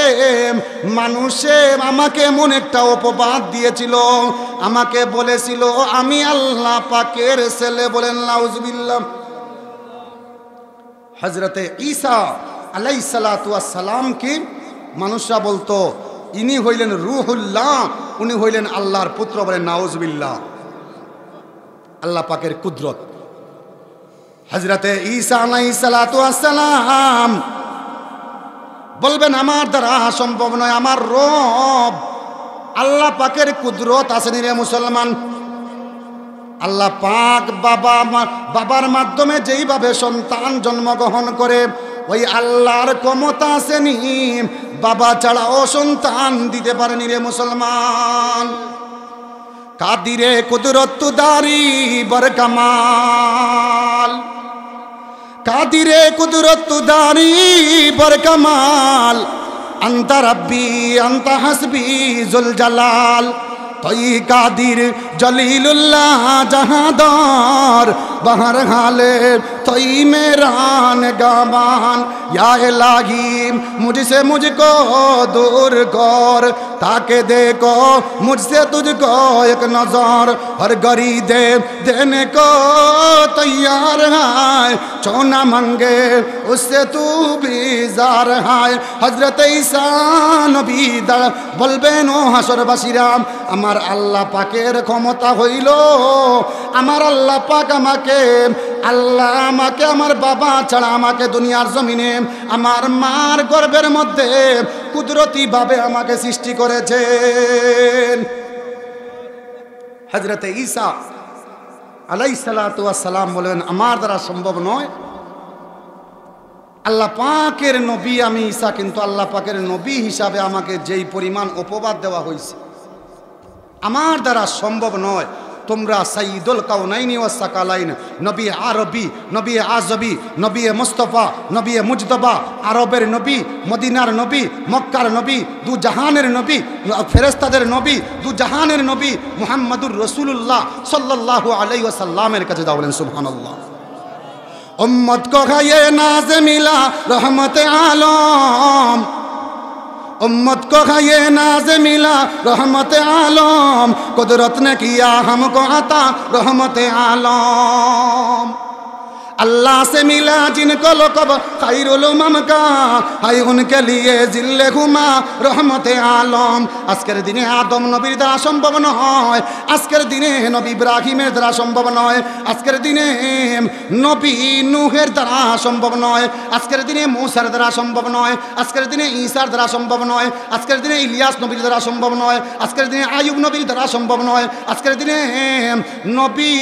মানুষে আমাকে এমন একটা অপবাদ দিয়েছিল, আমাকে বলেছিল আমি আল্লাহ পাকের ছেলে। বলেন নাউজুবিল্লাহ। হযরতে ঈসা আলাইহিস সালাতু ওয়াস সালাম কি মানুষরা বলতো ইনি হইলেন রূহুল্লাহ, উনি হইলেন আল্লাহর পুত্র। বলেন নাউজুবিল্লাহ। আল্লাহ পাকের কুদরত। হযরতে ঈসা আলাইহিস সালাতু ওয়াস সালাম বলবেন আমার দ্বারা সম্ভব নয়, আমার রব আল্লাহ পাকের কুদরত আসেনি রে মুসলমান। আল্লাহ পাক বাবার মাধ্যমে যেইভাবে সন্তান জন্মগ্রহণ করে ওই আল্লাহর ক্ষমতা আসেনি বাবা ছাড়াও সন্তান দিতে পারেনি রে মুসলমান। কাদিরে কুদরত দারি বরকামাল, কাদিরে কুদরত দারি বরকামাল, আন্তা রব্বি আন্তা হাসবি জুল জালাল। তই কাদির জলিলুল্লাহ জাহাদার বাহার হালে তই মেরান গাবান। या इलाही मुझसे मुझको दूर कर, ताके देखो मुझसे तुझको एक नजर। हर गरी दे देने को तैयार है, जो ना मांगे उससे तू बीजार है। हजरत ঈসা নবী বলবেন ও হাসরবাসীরা আমার আল্লাহ পাকের ক্ষমতা হইল, আমার আল্লাহ পাক আমাকে আমার বাবা ছাড়া আমাকে দুনিয়ার জমিনে আমার মার গর্ভের মধ্যে কুদরতি ভাবে আমাকে সৃষ্টি করেছেন। হযরতে ঈসা আলাইহিস সালাতু ওয়াস সালাম বলেন আমার দ্বারা সম্ভব নয়। আল্লাহ পাকের নবী আমি ঈসা, কিন্তু আল্লাহ পাকের নবী হিসাবে আমাকে যেই পরিমাণ অপবাদ দেওয়া হয়েছে আমার দ্বারা সম্ভব নয়। তোমরা সাইয়্যিদুল কাউনাইনি ওয়াস সাকালাইন, নবী আরবি, নবী আজবি, নবী মুস্তাফা, নবী মুজতবা, আরবের নবী, মদিনার নবী, মক্কার নবী, দু জাহানের নবী, ফেরেশতাদের নবী, দু জাহানের নবী মুহাম্মদুর রাসূলুল্লাহ সাল্লাল্লাহু আলাইহি ওয়াসাল্লামের কাছে দাও। বলেন সুবহানাল্লাহ। उम्मत को है ये नाज़ मिला रहमत आलम, उम्मत को है ये नाज़ मिला रहमत आलम, कुदरत ने किया हमको अता रहमत आलम। अल्लाह से मिला जिनको लक़ब खैरुल उमम का, है उनके लिए जिल्ले हुमा रहमत आलम। আজকের দিনে আদম নবীর দ্বারা সম্ভব নয়, আজকের দিনে নবী ইব্রাহিমের দ্বারা সম্ভব নয়, আজকের দিনে নবী নূহের দ্বারা সম্ভব নয়, আজকের দিনে মূসার দ্বারা সম্ভব নয়, আজকের দিনে ঈসার দ্বারা সম্ভব নয়, আজকের দিনে ইলিয়াস নবীর দ্বারা সম্ভব নয়, আজকের দিনে আইয়ুব নবীর দ্বারা সম্ভব নয়, আজকের দিনে নবী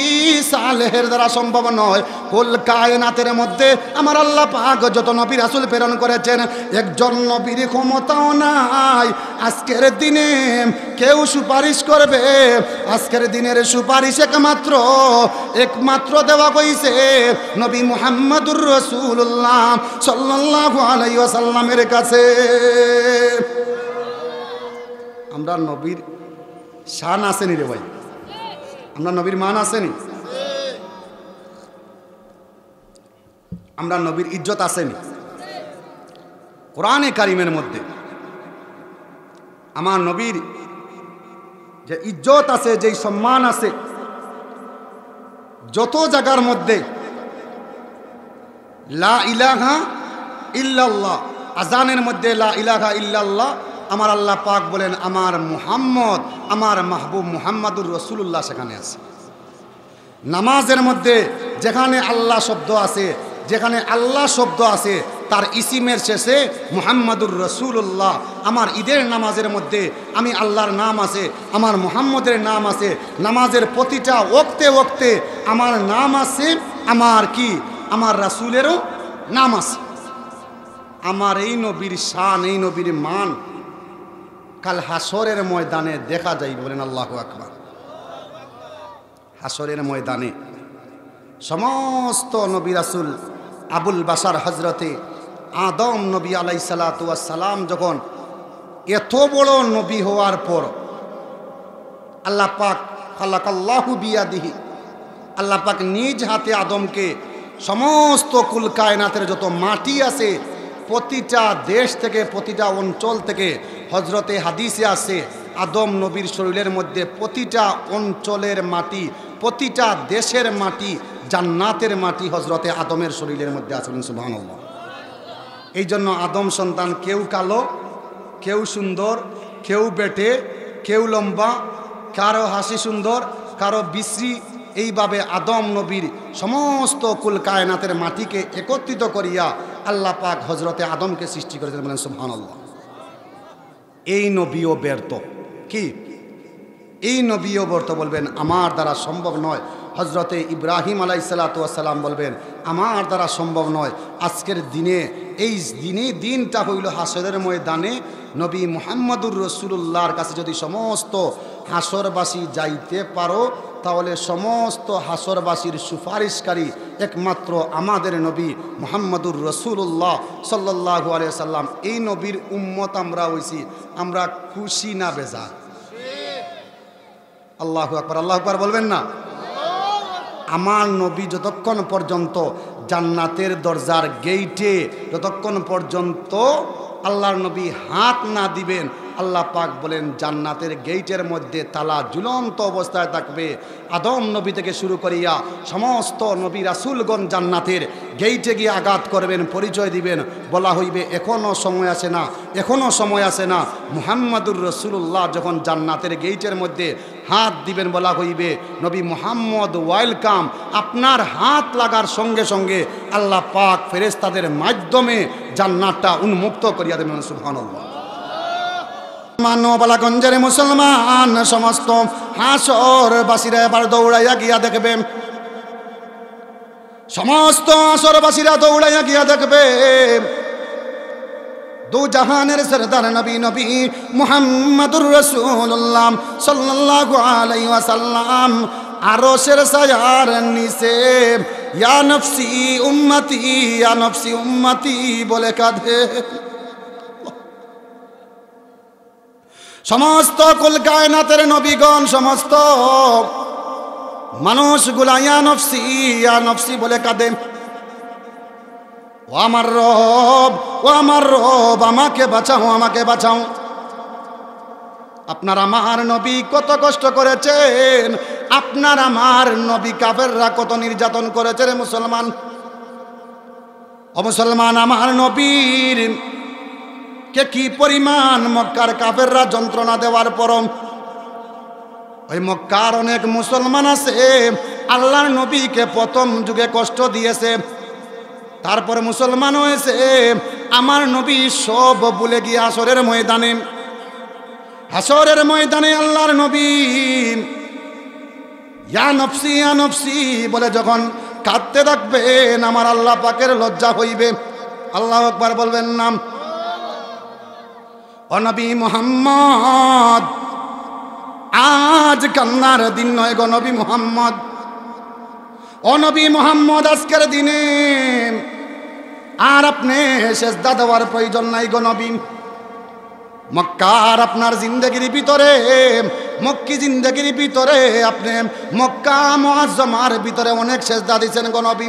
সালেহের দ্বারা সম্ভব নয়। কুল কায়নাতের মধ্যে আমার আল্লাহ পাক যত নবী রাসূল প্রেরণ করেছেন একজন নবীর ক্ষমতাও নাই আজকের দিনে কেউ সুপারিশ করবে। আজকের দিনের সুপারিশ একমাত্র দেওয়া হয়েছে নবী মুহাম্মদুর রাসূলুল্লাহ সাল্লাল্লাহু আলাইহি ওয়াসাল্লামের কাছে। আমরা নবীর শান আসেনি রে ভাই, আমরা নবীর মান আসেনি, আমরা নবীর ইজ্জত আসেনি। কোরআনে কারিমের মধ্যে আমার নবীর যে ইজ্জত আছে, যেই সম্মান আছে, যত জায়গার মধ্যে লা ইলাহা ইল্লাল্লাহ, আজানের মধ্যে লা ইলাহা ইল্লাল্লাহ, আমার আল্লাহ পাক বলেন আমার মুহাম্মদ, আমার মাহবুব মুহাম্মাদুর রাসূলুল্লাহ সেখানে আছে। নামাজের মধ্যে যেখানে আল্লাহ শব্দ আছে, যেখানে আল্লাহ শব্দ আছে তার ইসিমের শেষে মুহাম্মাদুর রাসূলুল্লাহ। আমার ঈদের নামাজের মধ্যে আমি আল্লাহর নাম আছে, আমার মুহাম্মদের নাম আছে, নামাজের প্রতিটা ওক্তে ওক্তে আমার নাম আছে, আমার রাসূলেরও নাম আছে। আমার এই নবীর শান, এই নবীর মান কাল হাসরের ময়দানে দেখা যাইবে। বলেন আল্লাহু আকবার। হাসরের ময়দানে সমস্ত নবী রাসূল আবুল বাশার হজরতে আদম নবী আলাইহিস সালাতু ওয়াস সালাম যখন এত বড় নবী হওয়ার পর আল্লাহ পাক খালাকাল্লাহু বিয়াদিহি, আল্লাহ পাক নিজ হাতে আদমকে সমস্ত কুল কায়নাতের যত মাটি আছে প্রতিটা দেশ থেকে, প্রতিটা অঞ্চল থেকে, হজরতে হাদিসে আছে আদম নবীর শরীরের মধ্যে প্রতিটা অঞ্চলের মাটি, প্রতিটা দেশের মাটি, জান্নাতের মাটি হজরতে আদমের শরীরের মধ্যে আছে। সুবহানাল্লাহ। এই জন্য আদম সন্তান কেউ কালো, কেউ সুন্দর, কেউ বেটে, কেউ লম্বা, কারো হাসি সুন্দর, কারো বিশ্রী। এইভাবে আদম নবীর সমস্ত কুল কায়নাতের মাটিকে একত্রিত করিয়া আল্লাহ পাক হজরতে আদমকে সৃষ্টি করেছেন। বলেন সুবহানাল্লাহ। এই নবীও ব্যর্থ। কি এই নবীও ব্যর্থ? বলবেন আমার দ্বারা সম্ভব নয়। হজরতে ইব্রাহিম আলাইহিসসালাতু ওয়াসসালাম বলবেন আমার দ্বারা সম্ভব নয়। আজকের দিনে এই দিনটা হইল হাসরের ময়দানে নবী মুহাম্মদুর রাসূলুল্লাহর কাছে যদি সমস্ত হাসরবাসী যাইতে পারো, তাহলে সমস্ত হাসরবাসীর সুপারিশকারী একমাত্র আমাদের নবী মুহাম্মদুর রাসূলুল্লাহ সাল্লাল্লাহু আলাইহি সাল্লাম। এই নবীর উম্মত আমরা হইছি। আমরা খুশি না বেজার? আল্লাহু আকবার, আল্লাহু আকবার বলবেন না? আমার নবী যতক্ষণ পর্যন্ত জান্নাতের দরজার গেইটে, যতক্ষণ পর্যন্ত আল্লাহর নবী হাত না দিবেন, আল্লাহ পাক বলেন জান্নাতের গেইটের মধ্যে তালা ঝুলন্ত অবস্থায় থাকবে। আদম নবী থেকে শুরু করিয়া সমস্ত নবী রাসূলগণ জান্নাতের গেইটে গিয়ে আঘাত করবেন, পরিচয় দিবেন, বলা হইবে এখনও সময় আছে না, এখনও সময় আছে না। মুহাম্মদুর রাসূলুল্লাহ যখন জান্নাতের গেইটের মধ্যে হাত দিবেন, বলা হইবে নবী মুহাম্মদ ওয়েলকাম। আপনার হাত লাগার সঙ্গে সঙ্গে আল্লাহ পাক ফেরেশতাদের মাধ্যমে জান্নাতটা উন্মুক্ত করিয়া দেবেন। সুবহানাল্লাহ। মানবালাগঞ্জের মুসলমান সমস্ত হাসরবাসীরা এবার দৌড়াইয়া গিয়া দেখবে, সমস্ত হাসরবাসীরা দৌড়াইয়া গিয়া দেখবে দু জাহানের সরদার নবী মুহাম্মদুর রাসূলুল্লাহ সাল্লাল্লাহু আলাইহি ওয়াসাল্লাম আরশের ছায়ার নিচে ইয়া নফসি উম্মতি, ইয়া নফসি উম্মতি বলে কাঁদে। সমস্ত কুল কায়নাতের নবীগণ, সমস্ত মানুষগুলা ইয়া নফসি বলে কাঁদে। ও আমার রব, ও আমার রব, আমাকে বাঁচাও, আমাকে বাঁচাও। আপনার আমার নবী কত কষ্ট করেছেন, আপনার আমার নবী কাফেররা কত নির্যাতন করেছে রে মুসলমান। ও মুসলমান, আমার নবীর কে কি পরিমাণ মক্কার কাফেররা যন্ত্রণা দেওয়ার পর ওই মক্কার অনেক মুসলমান আছে আল্লাহর নবীকে প্রথম যুগে কষ্ট দিয়েছে, তারপরে মুসলমান হয়েছে। আমার নবী সব ভুলে গিয়ে হাসরের ময়দানে আল্লাহর নবী ইয়া নফসি ইয়া নফসি বলে যখন কাঁদতে থাকবেন, আমার আল্লাহ পাকের লজ্জা হইবে। আল্লাহু আকবার বলবেন নাম। ও নবী মুহাম্মদ, আজ কান্নার দিন নয় গো নবী মুহাম্মদ। ও নবী মুহাম্মদ, আজকের দিনে আর আপনি সেজদা দেওয়ার প্রয়োজন নাই গো নবী। মক্কার আপনার জিন্দেগির ভিতরে, মক্কি জিন্দেগির ভিতরে আপনি মক্কা মুআজ্জমার ভিতরে অনেক সেজদা দিয়েছেন গো নবী।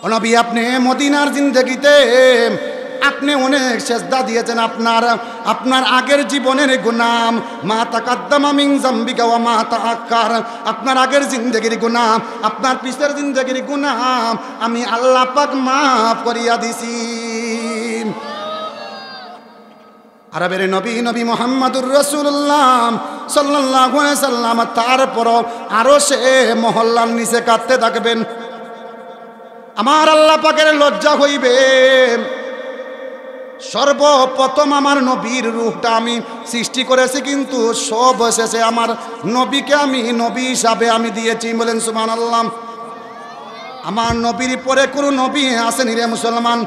ও নবী, আপনি মদিনার জিন্দেগিতে আপনি অনেক সেজদা দিয়েছেন। আপনার আগের জীবনের গুনাহ, মা তাকাদ্দামা মিন যামবিকা ওয়া মা তাআক্কার, আপনার আগের জিন্দেগির গুনাহ, আপনার পিছের জিন্দেগির গুনাহ আমি আল্লাহ পাক মাফ করিয়া দিছি। আরবের নবী মুহাম্মদুর রাসূলুল্লাহ সাল্লাল্লাহু আলাইহি সাল্লাম তারপর আরো সে মহল্লার নিচে কাঁদতে থাকবেন। আমার আল্লাহ পাকের লজ্জা হইবে। সর্বপ্রথম আমার নবীর রূপটা আমি সৃষ্টি করেছি, কিন্তু সব শেষে আমার নবীকে আমি নবী হিসাবে আমি দিয়েছি। বলেন সুবহানাল্লাহ। আমার নবীর পরে কোনো নবী আসেনি রে মুসলমান।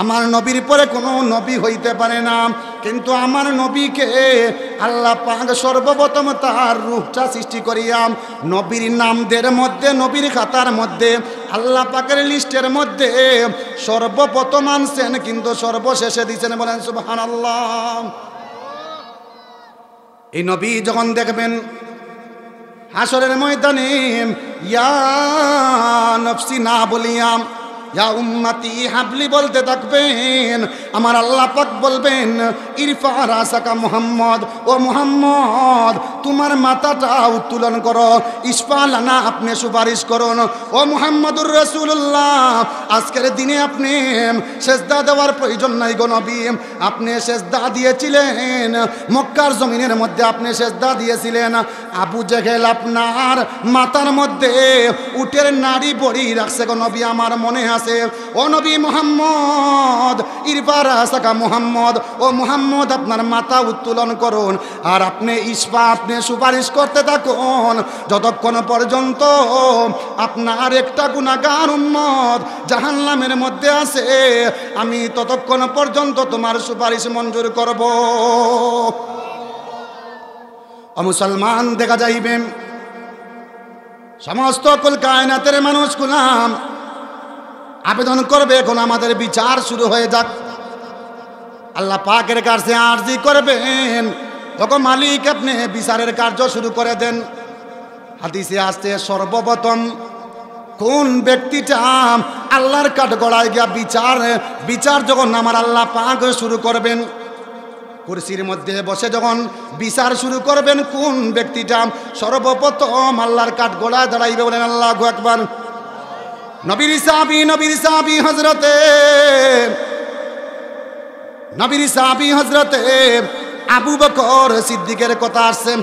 আমার নবীর পরে কোনো নবী হইতে পারে না, কিন্তু আমার নবীকে আল্লাহ পাক সর্বপ্রথম তার রূপটা সৃষ্টি করিয়া নবীর নামদের মধ্যে, নবীর খাতার মধ্যে আল্লাহ পাকের লিস্টের মধ্যে সর্বপ্রথম আনছেন, কিন্তু সর্বশেষে দিয়েছেন। বলেন সুবহানাল্লাহ। এই নবী যখন দেখবেন হাসরের ময়দানে ইয়া নফসি না বলিয়াম ইয়া উম্মতি হাবলি বলতে থাকবেন, আমার আল্লাহ পাক বলবেন ইরফা রাসাকা মুহাম্মদ, ও মুহাম্মদ তোমার মাথাটা উত্তোলন করো, ইসফালানা আপনি সুপারিশ করুন। ও মুহাম্মদুর রাসূলুল্লাহ আজকের দিনে আপনি সেজদা দেওয়ার প্রয়োজন নাই গো নবী, আপনি সেজদা দিয়েছিলেন মক্কার জমিনের মধ্যে, আপনি সেজদা দিয়েছিলেন। আবু জেহেল আপনার মাথার মধ্যে উটের নাড়ি বড়ি রাখছে গো নবী, আমার মনে আছে। ও নবী মুহাম্মদ ইরফা রাসাকা মুহাম্মদ, ও মুহাম্মদ আপনার মাথা উত্তোলন করুন, আর আপনি আপনি সুপারিশ করতে থাকুন যতক্ষণ পর্যন্ত আপনার একটা গুনাহগার উম্মত জাহান্নামের মধ্যে আছে, আমি ততক্ষণ পর্যন্ত তোমার সুপারিশ মঞ্জুর করব। ও মুসলমান, দেখা যাইবে সমস্ত কুল কায়নাতের মানুষ গুলাম আবেদন করবে এখন আমাদের বিচার শুরু হয়ে যাক। আল্লাহ পাকের কাছে আরজি করবেন, তখন মালিক আপনি বিচারের কার্য শুরু করে দেন। হাদিসে আসছে সর্বপ্রথম কোন ব্যক্তিটা আল্লাহর কাঠগড়ায় গিয়া বিচার যখন আমার আল্লাহ পাক শুরু করবেন, কুরসির মধ্যে বসে যখন বিচার শুরু করবেন, কোন ব্যক্তিটা সর্বপ্রথম আল্লাহর কাঠগড়ায় দাঁড়াইবে? বলেন আল্লাহু আকবার। নবীর সাহাবী হযরতে আবু বকর সিদ্দিকের কথা আসছে।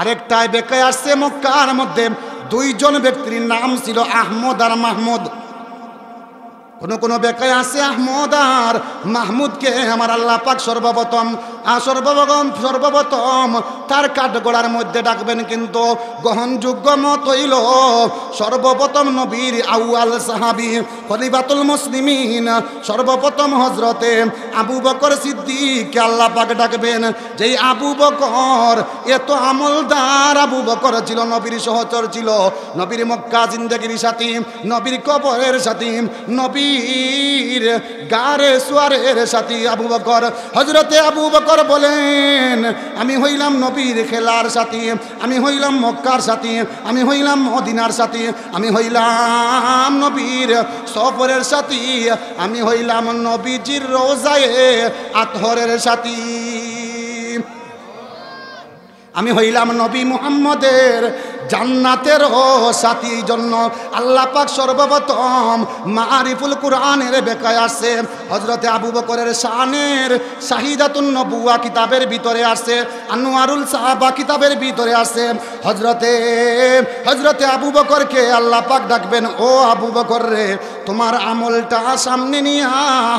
আরেকটায় বেকায় আসছে মক্কার মধ্যে দুইজন ব্যক্তির নাম ছিল আহমদ আর মাহমুদ। কোন বেকায় আছে আহমদ আর মাহমুদকে আমার আল্লাহ পাক সর্বপ্রথম তার কাঠগড়ার মধ্যে ডাকবেন, কিন্তু গ্রহণযোগ্য মত হইল সর্বপ্রথম নবীর আউয়াল সাহাবী খলিফাতুল মুসলিমিন সর্বপ্রথম হযরতে আবু বকর সিদ্দিককে আল্লাহ পাক ডাকবেন। যেই আবু বকর এত আমলদার আবু বকর ছিল, নবীর সহচর ছিল, নবীর মক্কা জিন্দেগির সাথী, নবীর কবরের সাথী, নবীর গারে সুয়ারের সাথী আবু বকর। হযরতে আবু বকর বলেন আমি হইলাম নবীর খেলার সাথী, আমি হইলাম মক্কার সাথী, আমি হইলাম মদিনার সাথী, আমি হইলাম নবীর সফরের সাথী, আমি হইলাম নবীজির রোজায়ে আতহরের সাথী, আমি হইলাম নবী মুহাম্মদের জান্নাতের সাথী। জন্য আল্লাহ পাক সর্বপ্রথম মারিফুল কুরআনের বেকায় আসছে। হযরতে আবু বকরের শানের শাহিদাতুন নবুয়া কিতাবের ভিতরে আসছে, আনোয়ারুল সাহাবা কিতাবের ভিতরে আসছে। হযরতে আবু বকরকে আল্লাহ পাক ডাকবেন, ও আবু বকর রে তোমার আমলটা সামনে নিয়ে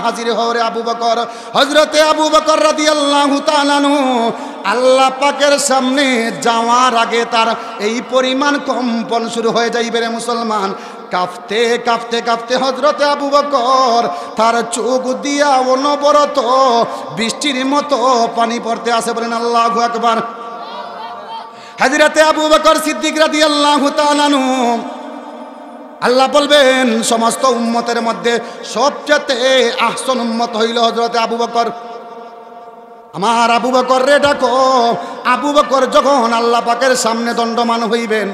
হাজির হও রে আবু বকর। হযরতে আবু বকর রাদিয়াল্লাহু তাআলা আনহু আল্লাহ পাকের সামনে যাওয়ার আগে তার এই পরিমাণ কম্পন শুরু হয়ে যাইবে রে মুসলমান। কাঁপতে কাঁপতে কাঁপতে হযরতে আবু বকর তার চোখ দিয়া অনবরত বৃষ্টির মতো পানি পড়তে আসে। বলেন আল্লাহু আকবার। হযরতে আবু বকর সিদ্দিক রাদিয়াল্লাহু তাআলা আনহু আল্লাহ বলবেন সমস্ত উম্মতের মধ্যে সবচেয়ে আহসান উম্মত হইল হযরতে আবু বকর। আমার আবু বকর রে ডাকো। আবু বকর যখন আল্লাহ পাকের সামনে দণ্ডমান হইবেন,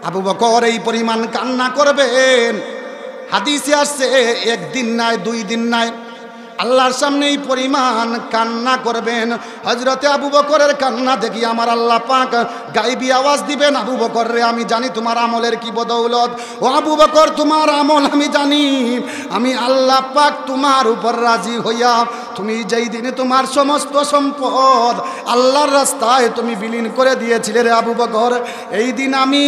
আবু বকর এই পরিমাণ কান্না করবেন। হাদিসে আসছে একদিন নাই, 2 দিন নাই, আল্লাহর সামনে এই পরিমাণ কান্না করবেন। হযরতে আবু বকরের কান্না দেখি আমার আল্লাহ পাক গায়বী আওয়াজ দিবেন, আবু বকর রে আমি জানি তোমার আমলের কি বদৌলত। ও আবু বকর তোমার আমল আমি জানি, আমি আল্লাহ পাক তোমার উপর রাজি হইয়া তুমি যেই দিনে তোমার সমস্ত সম্পদ আল্লাহর রাস্তায় তুমি বিলীন করে দিয়েছিলে রে আবু বকর, এই দিন আমি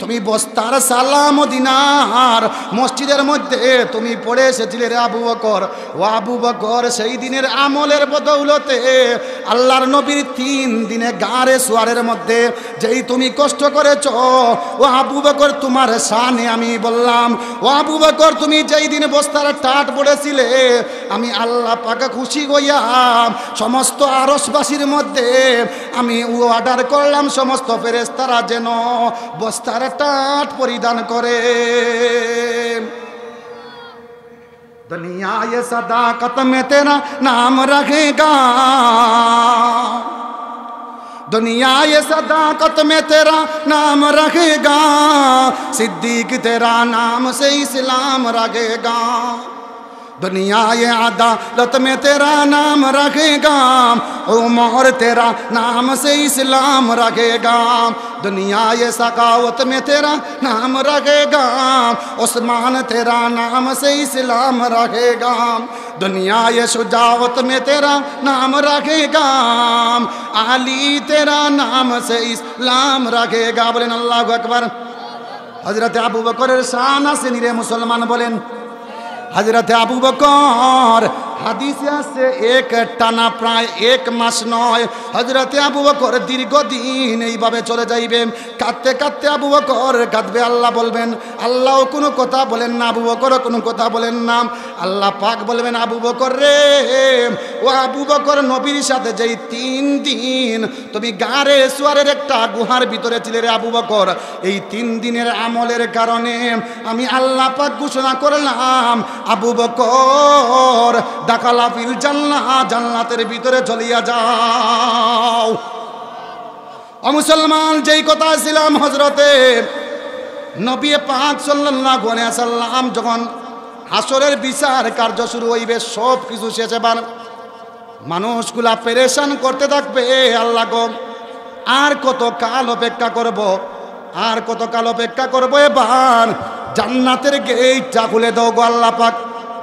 তুমি বস্তার সালাম দিনার মসজিদের মধ্যে তুমি পড়ে এসেছিলে রে আবু বকর। ও আবু বকর সেই দিনের আমলের বদৌলতে আল্লাহর নবীর 3 দিনে গারে সোয়ারের মধ্যে যেই তুমি কষ্ট করেছ, ও আবু বকর তোমার শানে আমি বললাম, ও আবু বকর তুমি যেই দিনে বস্তার টাট পড়েছিলে আমি আল্লাহ পাকে খুশি হইয়া সমস্ত আরশবাসীর মধ্যে আমি অর্ডার করলাম সমস্ত ফেরেশতারা যেন বস্তার টাট পরিধান করে। दुनिया ये सदाकत में तेरा नाम रखेगा, दुनिया ये सदाकत में तेरा नाम रखेगा, सिद्दीक तेरा नाम से इस्लाम रखेगा। दुनिया ये अदालत में तेरा नाम रखेगा, उमर तेरा नाम से इस्लाम रखेगा। दुनिया ये सखावत में तेरा नाम रखेगा, उस्मान तेरा नाम से इस्लाम रखेगा। दुनिया ये शुजावत में तेरा नाम रखेगा, अली तेरा नाम से इस्लाम रखेगा। बोलें अल्लाहु अकबर। हजरत अबू बकर शान से निरे मुसलमान बोलें हजरत अबू बकर হাদিসে আছে এক টানা প্রায় এক মাস নয় হযরতে আবু বকর দীর্ঘদিন এইভাবে চলে যাইবে। কাঁদতে কাঁদতে আবু বকর কাঁদবে, আল্লাহ বলবেন, আল্লাহও কোনো কথা বলেন না, আবু বকরও কোনো কথা বলেন না। আল্লাহ পাক বলবেন, আবু বকর রে, ও আবু বকর, নবীর সাথে যেই 3 দিন তুমি গারে সুয়ারের একটা গুহার ভিতরে ছিলে রে আবু বকর, এই 3 দিনের আমলের কারণে আমি আল্লাহ পাক ঘোষণা করলাম আবু বকর দাখালা ফিল জান্নাহ, জান্নাতের ভিতরে চলিয়া যাও। ও মুসলমান, যেই কথা ছিলাম হযরতে নবী পাক সাল্লাল্লাহু আলাইহি ওয়াসাল্লাম যখন হাসরের বিচার কার্য শুরু হইবে, সব কিছু শেষ, এবার মানুষগুলা পেরেশান করতে থাকবে, আল্লাহ গো আর কত কাল অপেক্ষা করব, আর কত কাল অপেক্ষা করব, এবার জান্নাতের গেটটা খুলে দাও গো আল্লাহ পাক।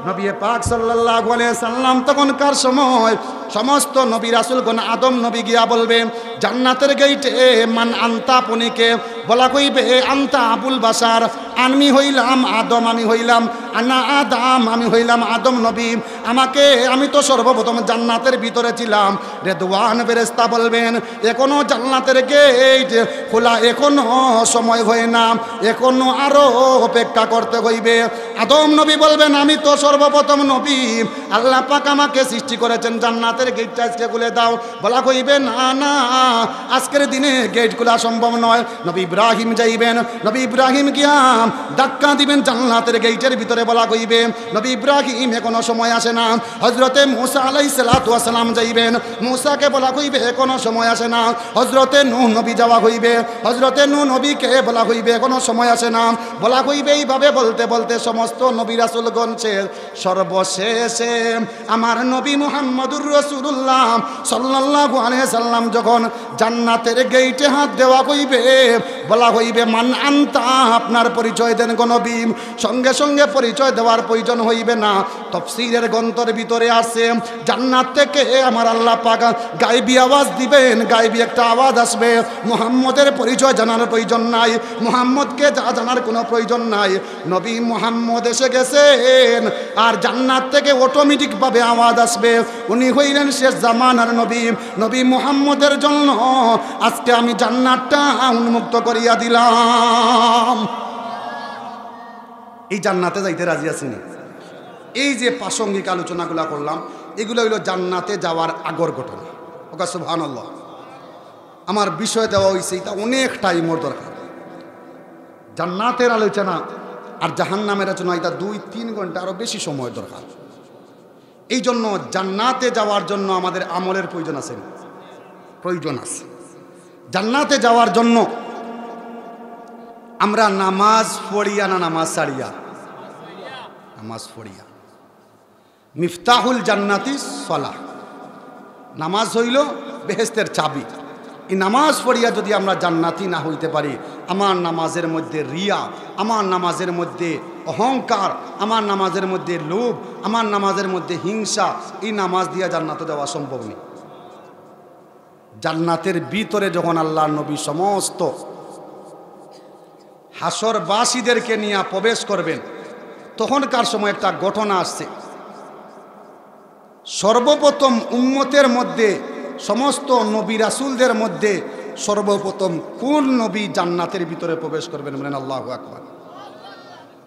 নবী পাক সাল্লাল্লাহু আলাইহি সাল্লাম তখনকার সময় সমস্ত নবী রাসূলগণ আদম নবী গিয়া বলবে জান্নাতের গেইটে, মান আনতা, আপনিকে বলা কইবে আনতা আবুল বাশার, আমি হইলাম আদম, আমি হইলাম আনা আদম, আমি হইলাম আদম নবী, আমাকে, আমি তো সর্বপ্রথম জান্নাতের ভিতরে ছিলাম। রেদওয়ান ফেরেশতা বলবেন এখনো জান্নাতের গেট খোলা, এখনো সময় হয় না, এখনো আরো অপেক্ষা করতে হইবে। আদম নবী বলবেন আমি তো সর্বপ্রথম নবী, আল্লাহ পাক আমাকে সৃষ্টি করেছেন, জান্নাতের গেটটা আজকে খুলে দাও। বলা কইবে না না, আজকের দিনে গেট খোলা সম্ভব নয়। নবী ইব্রাহিম যাইবেন, নবী ইব্রাহিম গিয়া ধাক্কা দিবেন জান্নাতের গেটের ভিতরে, বলা কইবে নবী ইব্রাহিম এখনো সময় আসে না। হযরতে মূসা আলাইহিস সালাতু ওয়াস সালাম যাইবেন, মূসাকে বলা কইবে এখনো সময় আসে না। হযরতে নূহ নবী যাওয়া হইবে, হযরতে নূহ নবীকে বলা হইবে এখনো সময় আসে না। বলা হইবে এইভাবে বলতে বলতে সমস্ত নবী রাসূলগণ শেষ, সর্বশেষে আমার নবী মুহাম্মদুর রাসূলুল্লাহ সাল্লাল্লাহু আলাইহি সাল্লাম যখন জান্নাতের গেটে হাত দেওয়া হইবে, বলা হইবে মান আনতা, আপনার পরিচয় দেন গো নবী। সঙ্গে সঙ্গে পরিচয় দেওয়ার প্রয়োজন হইবে না। তাফসীরের গ্রন্থের ভিতরে আছে জান্নাত থেকে আমার আল্লাহ পাক গায়বী আওয়াজ দিবেন, গায়বী একটা আওয়াজ আসবে, মুহাম্মদের পরিচয় জানার প্রয়োজন নাই, মুহাম্মদকে জানার কোনো প্রয়োজন নাই, নবী মুহাম্মদ এসে গেছেন। আর জান্নাত থেকে অটোমেটিকভাবে আওয়াজ আসবে, উনি হইলেন শেষ জামানার নবী, নবী মুহাম্মদের জন্য আজকে আমি জান্নাতটা উন্মুক্ত করিয়া দিলাম। এই জান্নাতে যাইতে রাজি আছেনি? এই যে প্রাসঙ্গিক আলোচনাগুলো করলাম, এগুলো হইল জান্নাতে যাওয়ার আগর ঘটনা। ওকা সুবহানাল্লাহ। আমার বিষয় দেওয়া হয়েছে, এটা অনেক টাইমের দরকার। জান্নাতের আলোচনা আর জাহান্নামের আলোচনা, এটা 2-3 ঘন্টা আরও বেশি সময় দরকার। এই জন্য জান্নাতে যাওয়ার জন্য আমাদের আমলের প্রয়োজন আছে, প্রয়োজন আছে। জান্নাতে যাওয়ার জন্য আমরা নামাজ পড়িয়া না নামাজ ছাড়িয়া? নামাজ পড়িয়া। মিফতাহুল জান্নাতি সলাহ, নামাজ হইল বেহেশতের চাবি। এই নামাজ পড়িয়া যদি আমরা জান্নাতি না হইতে পারি, আমার নামাজের মধ্যে রিয়া, আমার নামাজের মধ্যে অহংকার, আমার নামাজের মধ্যে লোভ, আমার নামাজের মধ্যে হিংসা, এই নামাজ দিয়া জান্নাতে যাওয়া সম্ভব নেই। জান্নাতের ভিতরে যখন আল্লাহর নবী সমস্ত হাসরবাসীদেরকে নিয়ে প্রবেশ করবেন, তখনকার সময় একটা ঘটনা আসছে। সর্বপ্রথম উম্মতের মধ্যে, সমস্ত নবী রাসূলদের মধ্যে সর্বপ্রথম কোন নবী জান্নাতের ভিতরে প্রবেশ করবেন? বলেন আল্লাহু আকবার।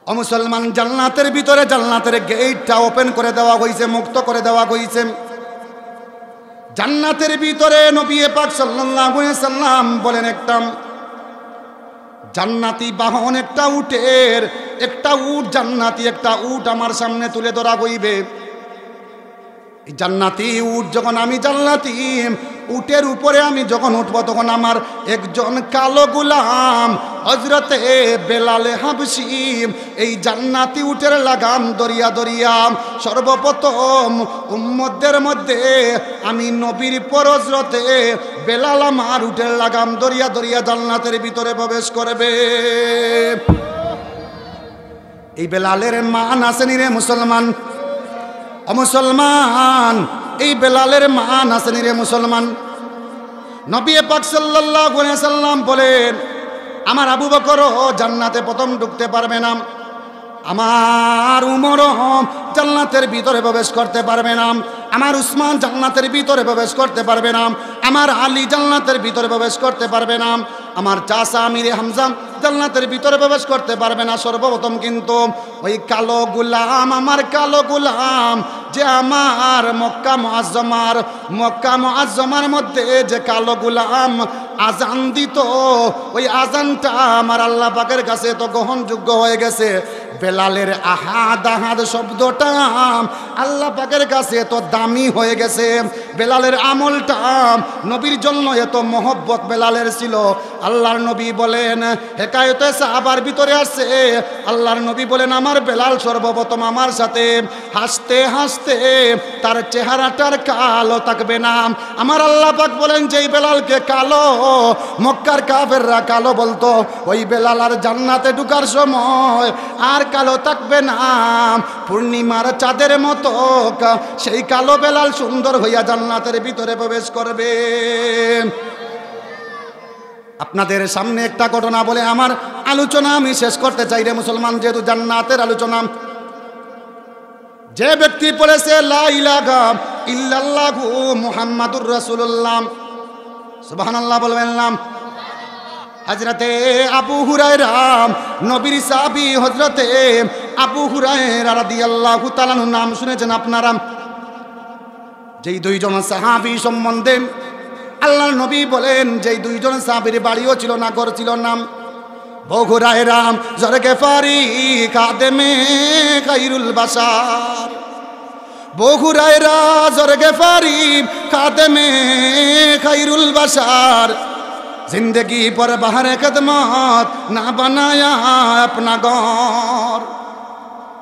ও মুসলমান, জান্নাতের ভিতরে জান্নাতের গেটটা ওপেন করে দেওয়া হয়েছে, মুক্ত করে দেওয়া হয়েছে। জান্নাতের ভিতরে নবী পাক সাল্লাল্লাহু আলাইহি সাল্লাম বলেন, একটা জান্নাতি বাহন, একটা উটের, একটা উট, জান্নাতি একটা উট আমার সামনে তুলে ধরা হইবে। এই জান্নাতি উট যখন আমি জান্নাতি উটের উপরে আমি যখন উঠব, তখন আমার একজন কালো গোলাম হযরতে বেলালে হাবশী এই জান্নাতি উটের লাগাম দরিয়া দরিয়া সর্বপ্রথম উম্মতদের মধ্যে আমি নবীর পর হযরতে বেলাল আমার উটের লাগাম দরিয়া দরিয়া জান্নাতের ভিতরে প্রবেশ করবে। এই বেলালের মান আসেনি রে মুসলমান, ও মুসলমান, এই বেলালের মান আসেনি রে মুসলমান। নবী পাক সাল্লাল্লাহু আলাইহি সাল্লাম বলেন, আমার আবু বকর জান্নাতে প্রথম ঢুকতে পারবে না, আমার উমর জান্নাতের ভিতরে প্রবেশ করতে পারবে না, আমার উসমান জান্নাতের ভিতরে প্রবেশ করতে পারবে না, আমার আলী জান্নাতের ভিতরে প্রবেশ করতে পারবে না, আমার চাচা আমিরে হামজা জান্নাতের ভিতরে প্রবেশ করতে পারবে না। সর্বপ্রথম কিন্তু ওই কালো গোলাম, আমার কালো গোলাম, যে আমার মক্কা মুআজ্জমার মধ্যে যে কালো গোলাম আজান দিত, ওই আজানটা আমার আল্লাহ পাকের কাছে তো গ্রহণযোগ্য হয়ে গেছে। বেলালের আহাদ আহাদ শব্দটা আল্লাহ পাকের কাছে এত দামি হয়ে গেছে। বেলালের আমলটা নবীর জন্য এত মহব্বত বেলালের ছিল। আল্লাহর নবী বলেন, হেকায়েতে সাহাবার ভিতরে আসছে, আল্লাহর নবী বলেন, আমার বেলাল সর্বপ্রথম আমার সাথে হাসতে হাসতে তার চেহারাটার কালো থাকবে না। আমার আল্লাহ পাক বলেন, যেই বেলালকে কালো মক্কার কাফেররা কালো বলতো, ওই বেলাল আর জান্নাতে ঢুকার সময় আর কালো থাকবে না, পূর্ণিমার চাঁদের মতো সেই কালো বেলাল সুন্দর হইয়া জান্নাতের ভিতরে প্রবেশ করবে। আপনাদের সামনে একটা ঘটনা বলে আমার আলোচনা আমি শেষ করতে চাই রে মুসলমান, যেহেতু জান্নাতের আলোচনা। যে ব্যক্তি পড়েছে লা ইলাহা ইল্লাল্লাহু মুহাম্মাদুর রাসূলুল্লাহ, সুবহানাল্লাহ বলবেন না। হযরতে আবু হুরায়রা, নবীর সাহাবী হযরতে আবু হুরায়রা রাদিয়াল্লাহু তাআলা নাম শুনেছেন আপনারা? যেই দুইজন সাহাবী সম্বন্ধে আল্লাহর নবী বলেন, যেই দুইজন সাহাবীর বাড়িও ছিল না, ঘর ছিল না। আবু হুরায়রা জরগেফারি খাদেমে খায়রুল বাশার, আবু হুরায়রা জরগেফারি খাদেমে খায়রুল বাশার, जिंदगी पर बाहर खदमत ना बनाया अपना घर।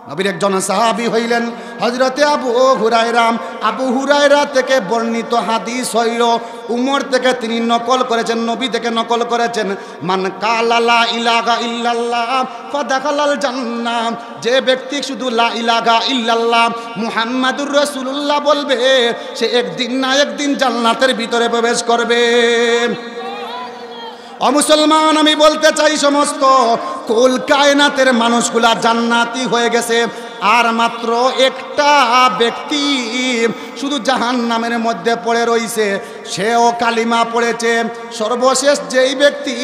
নবীর একজন সাহাবী হইলেন হযরতে আবু হুরায়রা। আবু হুরায়রা থেকে বর্ণিত হাদিস হইল, উমর থেকে তিনি নকল করেছেন, নবী থেকে নকল করেছেন, মান কালা লা ইলাহা ইল্লাল্লাহ ফাদাখালাল জান্নাহ, যে ব্যক্তি শুধু লা ইলাহা ইল্লাল্লাহ মুহাম্মাদুর রাসূলুল্লাহ বলবে, সে একদিন না একদিন জান্নাতের ভিতরে প্রবেশ করবে। ও মুসলমান, আমি বলতে চাই সমস্ত কুল কায়নাতের মানুষগুলা জান্নাতি হয়ে গেছে, আর মাত্র একটা ব্যক্তি শুধু জাহান্নামের মধ্যে পড়ে রইছে, সেও কালিমা পড়েছে। সর্বশেষ যেই ব্যক্তি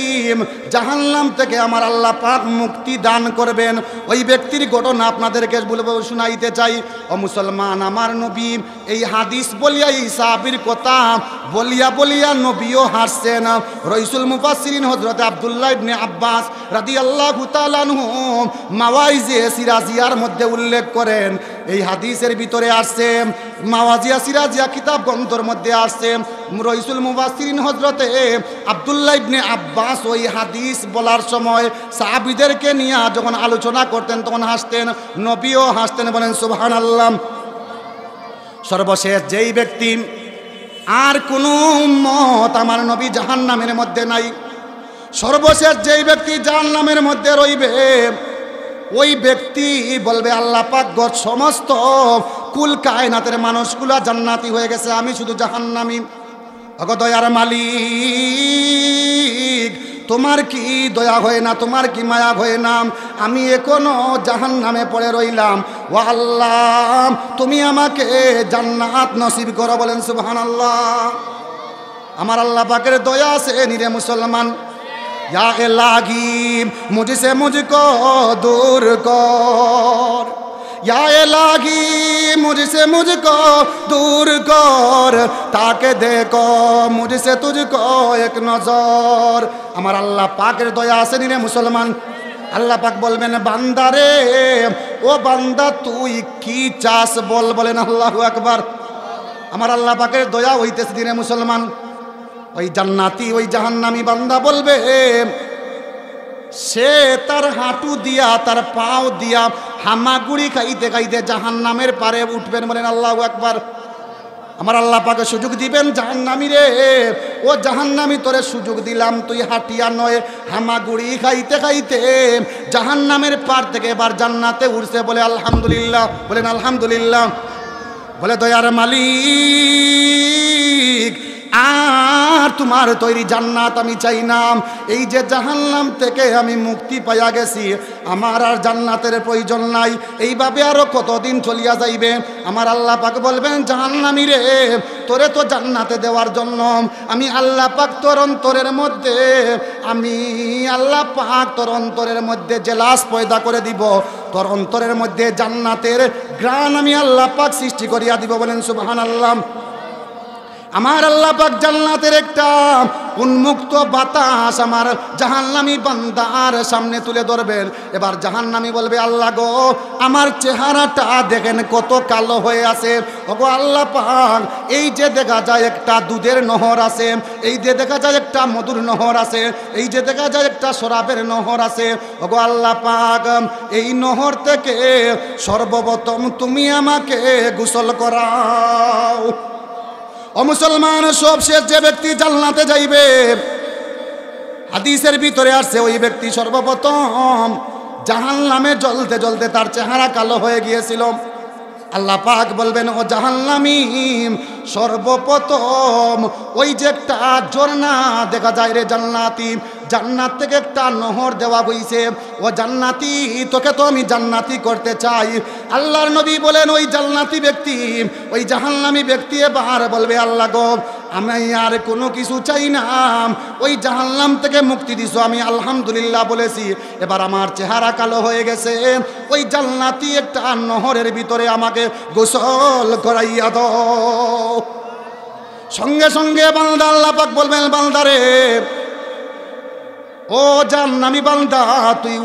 জাহান্নাম থেকে আমার আল্লাহ পাক মুক্তি দান করবেন, ওই ব্যক্তির ঘটনা আপনাদেরকে বলবো, শুনাইতে চাই। ও মুসলমান, আমার নবী এই হাদিস বলিয়া, এই সাহাবীর কথা বলিয়া বলিয়া নবীও হাসছেন। রাইসুল মুফাসসিরিন হযরত আব্দুল্লাহ ইবনে আব্বাস রাদিয়াল্লাহু তাআলা আনহু মাওয়াইজে সিরাজিয়ার মধ্যে উল্লেখ করেন, এই হাদিসের ভিতরে আসছে, মাওয়াজিয়া সিরাজিয়া কিতাব গ্রন্থের মধ্যে আসছে, রাইসুল মুফাসসিরিন হযরতে আব্দুল্লাহ ইবনে আব্বাস ওই হাদিস বলার সময় সাহাবীদেরকে নিয়ে যখন আলোচনা করতেন তখন হাসতেন, নবীও হাসতেন। বলেন সুবহানাল্লাহ। সর্বশেষ যেই ব্যক্তি, আর কোনো উম্মত আমার নবী জাহান্নামের মধ্যে নাই, সর্বশেষ যেই ব্যক্তি জাহান্নামের মধ্যে রইবে, ওই ব্যক্তি বলবে, আল্লাহ পাক গো সমস্ত কুল কায়নাতের মানুষগুলা জান্নাতি হয়ে গেছে, আমি শুধু জাহান্নামী। ওগো দয়ার মালিক, তোমার কি দয়া হয় না, তোমার কি মায়া হয় না, আমি এখনো জাহান্নামে পড়ে রইলাম। ও আল্লাহ, তুমি আমাকে জান্নাত নসিব করো। বলেন সুবহানাল্লাহ। আমার আল্লাহ পাকের দয়া আছে নিরে মুসলমান। या इलाही मुझसे मुझको दूर कर, या इलाही मुझसे मुझको दूर कर, ताके देखो मुझसे तुझको एक नजर। আমার আল্লাহ পাকের দয়া আছে নি রে মুসলমান? আল্লাহ পাক বলবেন বান্দা রে, ও বান্দা তুই কি চাস বল। বলেন আল্লাহু আকবার। আমার আল্লাহ পাকের দয়া হইতেছে দিনে মুসলমান। ওই জান্নাতি ওই জাহান্নামী বান্দা বলবে, সে তার হাঁটু দিয়া তার পাও দিয়া হামাগুড়ি খাইতে খাইতে জাহান্নামের পারে উঠবেন। বলেন আল্লাহু আকবার। আমার আল্লাহ পাকে সুযোগ দিবেন, জাহান্নামী রে, ও জাহান্নামী তোরে সুযোগ দিলাম, তুই হাঁটিয়া নয় হামাগুড়ি খাইতে খাইতে জাহান্নামের পার থেকে এবার জান্নাতে উঠছে। বলে আলহামদুলিল্লাহ। বলেন আলহামদুলিল্লাহ। বলে দয়ার মালিক, আর তোমার তৈরি জান্নাত আমি চাই না। এই যে জাহান্নাম থেকে আমি মুক্তি পাইয়া গেছি, আমার আর জান্নাতের প্রয়োজন নাই। এইভাবে আরো কতদিন চলিয়া যাইবে? আমার আল্লাহ পাক বলবেন জাহান্নামী রে, তোরে তো জান্নাতে দেওয়ার জন্য আমি আল্লাহ পাক তোর অন্তরের মধ্যে, আমি আল্লাহ পাক তোর অন্তরের মধ্যে জেলাস পয়দা করে দিব, তোর অন্তরের মধ্যে জান্নাতের ঘ্রাণ আমি আল্লাহ পাক সৃষ্টি করিয়া দিব। বলেন সুবহানাল্লাহ। আমার আল্লাহ পাক জান্নাতের একটা উন্মুক্ত বাতাস আমার জাহান্নামী বান্দার সামনে তুলে ধরবেন। এবার জাহান্নামী বলবে, আল্লাহ গো, আমার চেহারাটা দেখেন কত কালো হয়ে আছে। ওগো আল্লাহ পাক, এই যে দেখা যায় একটা দুধের নহর আছে, এই যে দেখা যায় একটা মধুর নহর আছে, এই যে দেখা যায় একটা শরাবের নহর আছে, ওগো আল্লাহ পাক, এই নহর থেকে সর্বপ্রথম তুমি আমাকে গোসল করাও। ও মুসলমান, সবশেষ যে ব্যক্তি জান্নাতে যাইবে, হাদিসের ভিতরে আসছে ওই ব্যক্তি সর্বপ্রথম জাহান্নামে জ্বলতে জ্বলতে তার চেহারা কালো হয়ে গিয়েছিল। আল্লাহ পাক বলবেন, ও জাহান্নামী, সর্বপ্রথম ওই যে একটা ঝর্ণা দেখা যায় রে জান্নাতি, জান্নাত থেকে একটা নহর দেওয়া হইছে, ও জান্নাতি তোকে তো আমি জান্নাতি করতে চাই। আল্লাহর নবী বলেন, ওই জান্নাতি ব্যক্তি ওই জাহান্নামী ব্যক্তি এবার বলবে, আল্লাহ গো, আমি আর কোনো কিছু চাই না, ওই জাহান্নাম থেকে মুক্তি দিছো, আমি আলহামদুলিল্লাহ বলেছি, এবার আমার চেহারা কালো হয়ে গেছে, ওই জান্নাতি একটা নহরের ভিতরে আমাকে গোসল করাইয়া দাও। সঙ্গে সঙ্গে বান্দা আল্লাহ পাক বলবেন, বান্দারে, ও জাহান্নামী বান্দা, তুই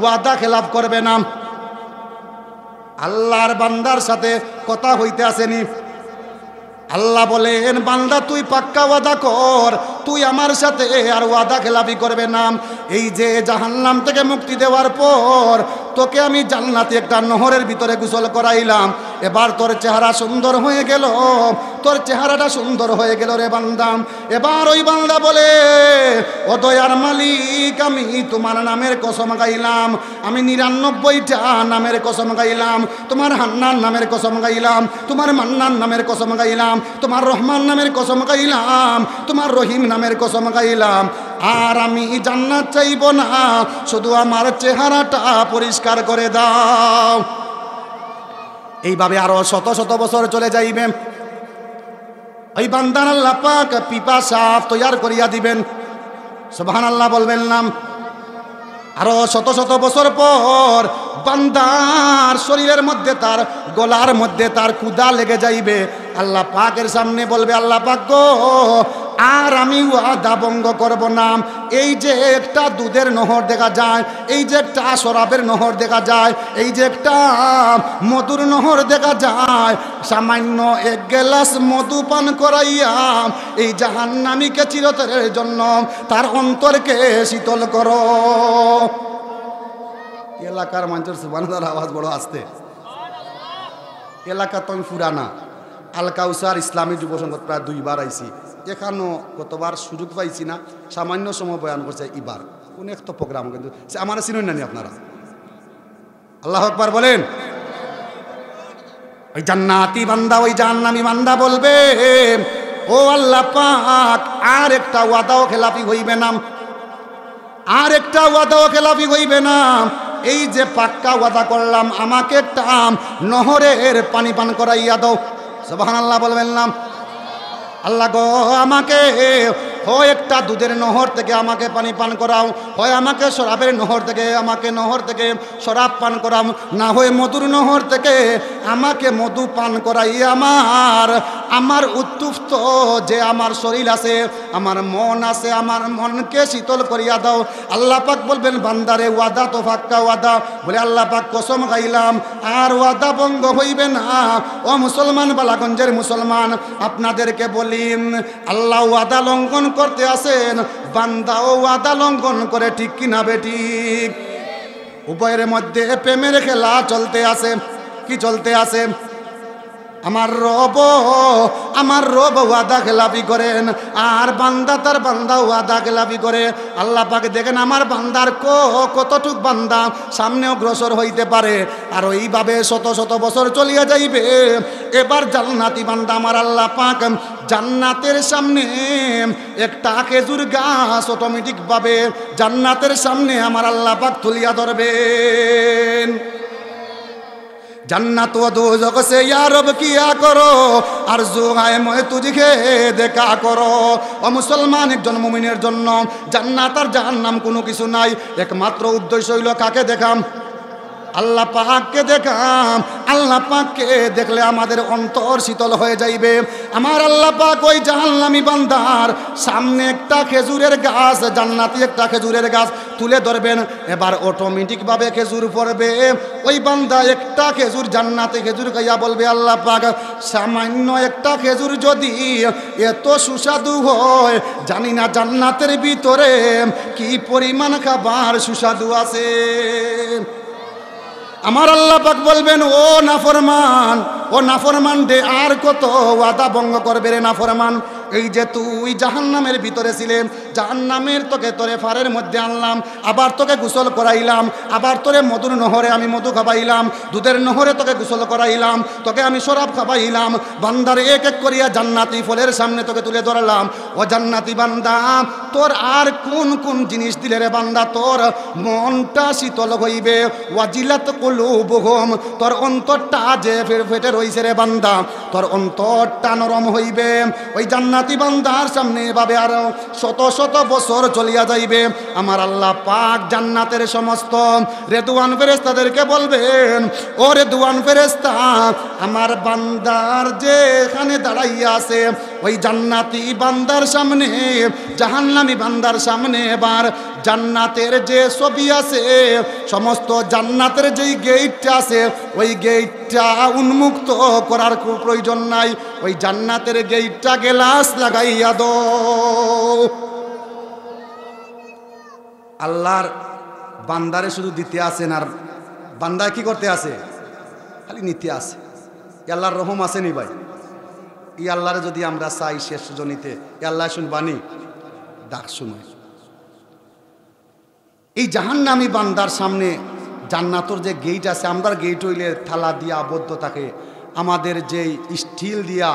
ওয়াদা খেলাফ করবে না। আল্লাহর বান্দার সাথে কথা হইতে আসেনি। আল্লাহ বলেন, বান্দা তুই পাক্কা ওয়াদা কর, তুই আমার সাথে আর ওয়াদা খেলাফি করবে না। এই যে জাহান্নাম থেকে মুক্তি দেওয়ার পর তোকে আমি জান্নাতে একটা নহরের ভিতরে গোসল করাইলাম, এবার তোর চেহারা সুন্দর হয়ে গেল, তোর চেহারাটা সুন্দর হয়ে গেল রে বান্দা। এবার ওই বান্দা বলে, ও দয়ার মালিক, আমি তোমার নামের কসম গাইলাম, আমি 99টা নামের কসম গাইলাম, তোমার হান্নান নামের কসম গাইলাম, তোমার মান্নান নামের কসম গাইলাম, তোমার রহমান নামের কসম গাইলাম, তোমার রহিম নামের কসম গাইলাম, আর আমি জান্নাত চাইব না, শুধু আমার চেহারাটা পরিষ্কার করে দাও। এইভাবে আরো শত শত বছর চলে যাইবে। ওই বান্দার আল্লাহ পাক পিপাসা তৈয়ার করিয়া দিবেন। সুবহানাল্লাহ বলবেন নাম। আরো শত শত বছর পর বান্দার শরীরের মধ্যে, তার গলার মধ্যে তার ক্ষুধা লেগে যাইবে। আল্লাহ পাকের সামনে বলবে, আল্লাহ পাক গো, আর আমি ওয়াদা ভঙ্গ করব না। এই যে একটা দুধের নহর দেখা যায়, এই যে একটা শরাবের নহর দেখা যায়, এই যে একটা মধুর নহর দেখা যায়, সামান্য এক গ্লাস মধু পান করাইয়া এই জাহান্নামীকে চিরতরের জন্য তার অন্তরকে শীতল করো। এলাকার মানুষের সুবহানাল্লাহর আওয়াজ বড় আসতে। এলাকা তো পুরানা, আল কাউসার ইসলামী যুব সংঘ প্রায় 2বার আইছি, এখানেও কতবার সুযোগ পাইছি না, সামান্য সময় বয়ান করছে এবার অনেক তো প্রোগ্রাম, কিন্তু আমার চিনুন নানি আপনারা। আল্লাহু আকবার বলেন। ওই জান্নাতি বান্দা ওই জাহান্নামী বান্দা বলবে, ও আল্লাহ পাক, আর একটা ওয়াদাও খেলাফি হইবে না, আর একটা ওয়াদাও খেলাফি হইবে না। এই যে পাক্কা ওয়াদা করলাম, আমাকে একটা নহরের পানি পান করাইয়া দাও। সুবহানাল্লাহ বলবেন না। আল্লাহ গো, আমাকে হয় একটা দুধের নহর থেকে আমাকে পানি পান করাও, হয় আমাকে শরাবের নহর থেকে নহর থেকে শরাব পান করাও, না হয় মধুর নহর থেকে আমাকে মধু পান করাই আমার উত্তুফত যে আমার শরীর আছে, আমার মন আছে, আমার মনকে শীতল করিয়া দাও। আল্লাহ পাক বলবেন বান্দারে ওয়াদা তো ফাক্কা ওয়াদা, বলে আল্লাহ পাক কসম খাইলাম আর ওয়াদা ভঙ্গ হইবে না। ও মুসলমান, বালাগঞ্জের মুসলমান, আপনাদেরকে বলি আল্লাহ ওয়াদা লঙ্ঘন করতে আসেন, বান্দাও ওয়াদা লঙ্ঘন করে, ঠিক কিনা বেঠিক? উভয়ের মধ্যে প্রেমের খেলা চলতে আছে। কি চলতে আছে? আমার রব ওয়াদা খেলাপি করেন, আর বান্দা তার বান্দা ওয়াদা খেলাপি করে। আল্লাহ পাক দেখেন আমার বান্দার কতটুক বান্দা সামনে অগ্রসর হইতে পারে, আর ওইভাবে শত শত বছর চলিয়া যাইবে। এবার জান্নাতি বান্দা আমার আল্লাহ পাক জান্নাতের সামনে একটা খেজুর গাছ অটোমেটিকভাবে জান্নাতের সামনে আমার আল্লাহ পাক তুলিয়া ধরবেন। जन्नत व दोज़ख से या रब किया करो, आरज़ू है मैं तुझे देखा करो। ও মুসলমান, একজন মুমিনের জন্য জান্নাত আর জাহান্নাম কোনো কিছু নাই, একমাত্র উদ্দেশ্য হইল কাকে দেখাম? আল্লাহ পাককে দেখাম। আল্লাহ পাককে দেখলে আমাদের অন্তর শীতল হয়ে যাইবে। আমার আল্লাহ পাক ওই জাহান্নামী বান্দার সামনে একটা খেজুরের গাছ, জান্নাতি একটা খেজুরের গাছ তুলে ধরবেন। এবার অটোমেটিকভাবে খেজুর পড়বে। ওই বান্দা একটা খেজুর, জান্নাতে খেজুর খাইয়া বলবে আল্লাহ পাক সামান্য একটা খেজুর যদি এত সুস্বাদু হয়, জানি না জান্নাতের ভিতরে কি পরিমাণ খাবার সুস্বাদু আছে। আমার আল্লাহ পাক বলবেন ও নাফরমান দে, আর কত ওয়াদা ভঙ্গ করবে রে নাফরমান। এই যে তুই জাহান্নামের ভিতরে ছিলে, জাহান্নামের তোকে তোরে ফারের মধ্যে আনলাম, আবার তোকে গোসল করাইলাম, আবার তোরে মধুর নহরে আমি মধু খাবাইলাম, দুধের নহরে তোকে গোসল করাইলাম, তোকে আমি শরাব খাবাইলাম, বান্দার এক এক করিয়া জান্নাতি ফলের সামনে তোকে তুলে ধরলাম। ও জান্নাতি বান্দা, তোর আর কোন কোন জিনিস দিলে রে বান্দা তোর মনটা শীতল হইবে? ওয়াজিলাত কুলুবুহুম, তোর অন্তরটা যে ফেটে রইছে রে বান্দা, তোর অন্তরটা নরম হইবে। ওই জান্নাতি বান্দার সামনে এভাবে আরো শত শত বছর চলিয়া যাইবে। আমার আল্লাহ পাক জান্নাতের সমস্ত রেদওয়ান ফেরেশতাদেরকে বলবেন ও রেদওয়ান ফেরেশতা, আমার বান্দার যে এখানে দাঁড়াইয়া আছে ওই জান্নাতি বান্দার সামনে, জাহান্নামী বান্দার সামনে এবার জান্নাতের যে ছবি আছে, সমস্ত জান্নাতের যেই গেটটা আছে ওই গেটটা উন্মুক্ত করার কোনো প্রয়োজন নাই। ওই জান্নাতের গেটটা গ্লাস লাগাইয়া দো। আল্লাহর বান্দারে শুধু দিতে আসেন, আর বান্দা কি করতে আসে? খালি নিতে আসে। আল্লাহর রহম আসেনি ভাই? ই আল্লাহরে যদি আমরা চাই শেষ জনিতে, আল্লাহ শুনবানি ডাক শুনে। এই জাহান্নামী বান্দার সামনে জান্নাতর যে গেট আছে, আমরা গেট হইলে থালা দিয়া আবদ্ধ থাকে, আমাদের যেই স্টিল দিয়া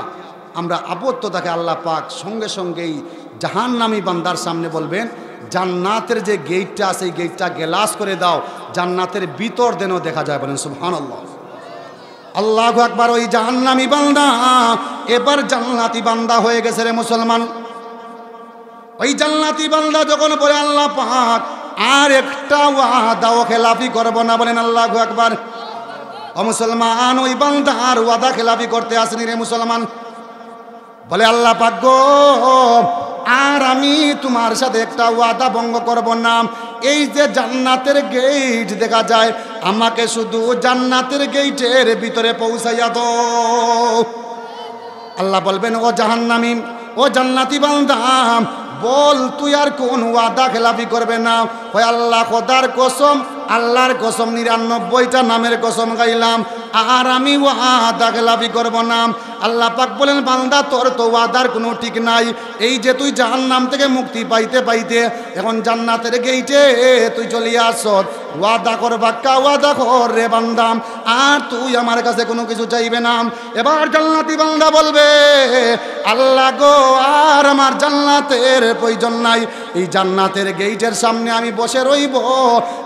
আমরা আবদ্ধ থাকে, আল্লাহ পাক সঙ্গে সঙ্গেই জাহান্নামী বান্দার সামনে বলবেন জান্নাতের যে গেটটা আছে এই গেটটা গ্লাস করে দাও, জান্নাতের ভিতর যেন দেখা যায়। বলেন সুবহানাল্লাহ, আল্লাহু আকবার। ওই জাহান্নামী বান্দা এবার জান্নাতি বান্দা হয়ে গেছে রে মুসলমান। ওই জান্নাতি বান্দা যখন বলে আল্লাহ পাক আর একটা ওয়াদাও খেলাফি করব না, বলেন আল্লাহু আকবার। ও মুসলমান, ওই বান্দা আর ওয়াদা খেলাফি করতে আসেনি রে মুসলমান। বলে আল্লাহ পাক গো, আর আমি তোমার সাথে একটা ওয়াদা ভঙ্গ করব না। এই যে জান্নাতের গেট দেখা যায়, আমাকে শুধু জান্নাতের গেটের ভিতরে পৌঁছাইয়া দাও। আল্লাহ বলবেন ও জাহান্নামী, ও জান্নাতি বান্দা, বল তুই আর কোন ওয়াদা খেলাফি করবে না? ওই আল্লাহ খোদার কসম, আল্লাহর কসম ৯৯টা নামের কসম গাইলাম, আর আমি ওয়াদা খেলাফি করব না। আল্লাহ পাক বলেন বান্দা তোর তো ওয়াদার কোনো ঠিক নাই। এই যে তুই জাহান্নাম থেকে মুক্তি পাইতে পাইতে এখন জান্নাতের গেইটে তুই চলিয়ে আস, ওয়াদা কর বাক্কা ওয়াদা কর রে বান্দা, আর তুই আমার কাছে কোনো কিছু চাইবে না। এবার জান্নাতি বান্দা বলবে আল্লাহ গো, আর আমার জান্নাতের প্রয়োজন নাই। এই জান্নাতের গেইটের সামনে আমি বসে রইব,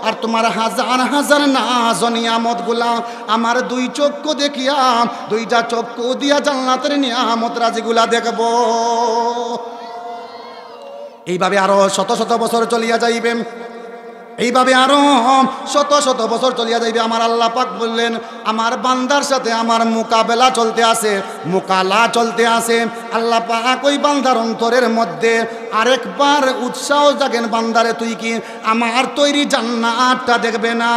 আর তোমার হাজার হাজার নাজ নিয়ামত গুলা আমার দুই চক্ষু দেখিয়া, দুইটা চক্ষু দিয়া জান্নাতের নিয়ামত রাজিগুলা দেখব। এইভাবে আরো শত শত বছর চলিয়া যাইবে, এইভাবে আরো শত শত বছর চলিয়া যাইবে। আমার আল্লাহ পাক বললেন আমার বান্দার সাথে আমার মোকাবেলা চলতে আছে, মোকালা চলতে আছে। আল্লাহ পাক ওই বান্দার অন্তরের মধ্যে আরেকবার উৎসাহ জাগেন, বান্দারে তুই কি আমার তৈরি জান্নাতটা দেখবে না?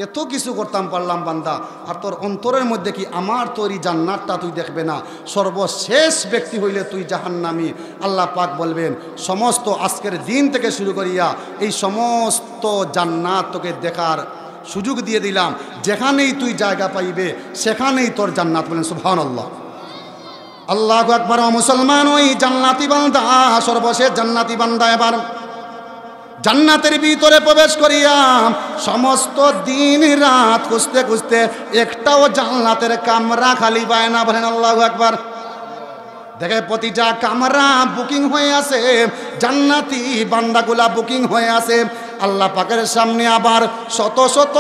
এত কিছু করতাম পারলাম বান্দা, আর তোর অন্তরের মধ্যে কি আমার তৈরি জান্নাতটা তুই দেখবে না? সর্বশেষ ব্যক্তি হইলে তুই জাহান্নামী। আল্লাহ পাক বলবেন সমস্ত আজকের দিন থেকে শুরু করিয়া এই সমস্ত জান্নাত তোকে দেখার সুযোগ দিয়ে দিলাম, যেখানেই তুই জায়গা পাইবে সেখানেই তোর জান্নাত। বলেন সুবহানাল্লাহ, আল্লাহু আকবার। মুসলমান, ওই জান্নাতি বান্দা, সর্বশেষ জান্নাতি বান্দা এবার জান্নাতের ভিতরে প্রবেশ করিয়া সমস্ত দিন রাত খুঁজতে খুঁজতে একটাও জান্নাতের কামরা খালি পায় না। বলেন আল্লাহু আকবার। দেখে প্রতিটা কামরা বুকিং হয়ে আছে, জান্নাতি বান্দাগুলা বুকিং হয়ে আছে। আল্লাহ পাকের সামনে আবার শত শত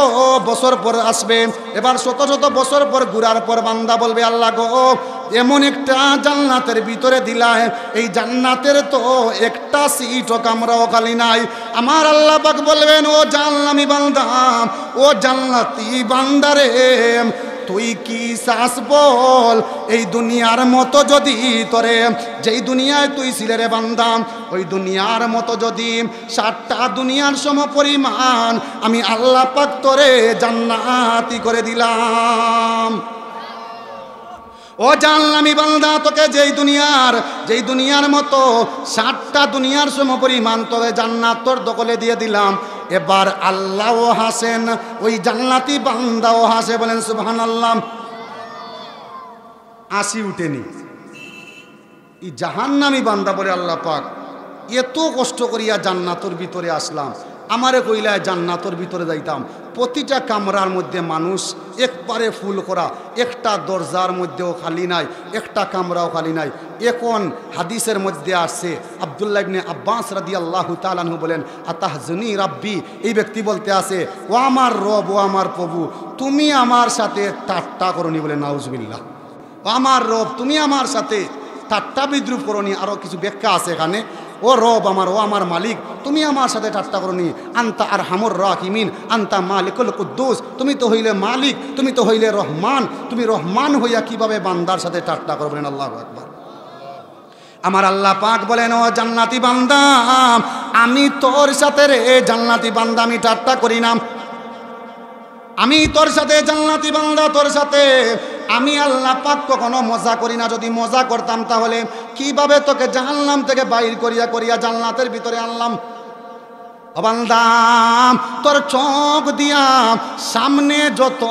বছর পর আসবে। এবার শত শত বছর পর ঘুরার পর বান্দা বলবে আল্লাহ গো, এমন একটা জান্নাতের ভিতরে দিলায়, এই জান্নাতের তো একটা সিটও কামরাও খালি নাই। আমার আল্লাহ পাক বলবেন ও জান্নাতি বান্দা, ও জান্নাতি বান্দারে, তুই কি চাস বল? এই দুনিয়ার মতো যদি তোরে, যেই দুনিয়ায় তুই ছিলে রে বান্দা, ওই দুনিয়ার মতো যদি 7টা দুনিয়ার সম পরিমাণ আমি আল্লাহ পাক তোরে জান্নাতি করে দিলাম। ও জান্নাতি বান্দা, তোকে যেই দুনিয়ার মতো 7টা দুনিয়ার সম পরিমাণ তোরে জান্নাত তোর দখলে দিয়ে দিলাম। এবার আল্লাহও হাসেন, ওই জান্নাতি বান্দাও হাসে। বলেন সুবহানাল্লাহ। আসি উঠেনি এই জাহান্নামী বান্দা বলে আল্লাহ পাক এত কষ্ট করিয়া জান্নাতের ভিতরে আসলাম, আমারে কইলায় জান্নাতের ভিতরে যাইতাম। প্রতিটা কামরার মধ্যে মানুষ একবারে ফুল করা, একটা দরজার মধ্যেও খালি নাই, একটা কামরাও খালি নাই। এখন হাদিসের মধ্যে আসছে আব্দুল্লাহ ইবনে আব্বাস রাদিয়াল্লাহু তাআলা আনহু বলেন আতাহজুনি রাব্বি, এই ব্যক্তি বলতে আছে ও আমার রব, ও আমার প্রভু, তুমি আমার সাথে ঠাট্টা করনি। বলে নাউজুবিল্লাহ। ও আমার রব, তুমি আমার সাথে ঠাট্টা বিদ্রুপ করনি। আরও কিছু ব্যাখ্যা আছে এখানে। ও রব আমার, ও আমার মালিক, তুমি আমার সাথে ঠাট্টা করনি। আনতা আরহামুর রাহিমিন, আনতা মালিকুল কুদ্দুস, তুমি তো হইলে মালিক, তুমি তো হইলে রহমান, তুমি রহমান হইয়া কিভাবে বান্দার সাথে ঠাট্টা করবেন? আল্লাহু আকবার। আমার আল্লাহ পাক বলেন ও জান্নাতি বান্দা, আমি তোর সাথে রে জান্নাতি বান্দা আমি ঠাট্টা করি না। আমি তোর সাথে জান্নাতি বান্দা, তোর সাথে আমি আল্লাহ পাক কখনো মজা করি না। যদি মজা করতাম তাহলে কিভাবে তোকে জাহান্নাম থেকে বাইর করিয়া করিয়া জান্নাতের ভিতরে আনলাম? ও বান্দা, তোর চোখ দিয়া সামনে যত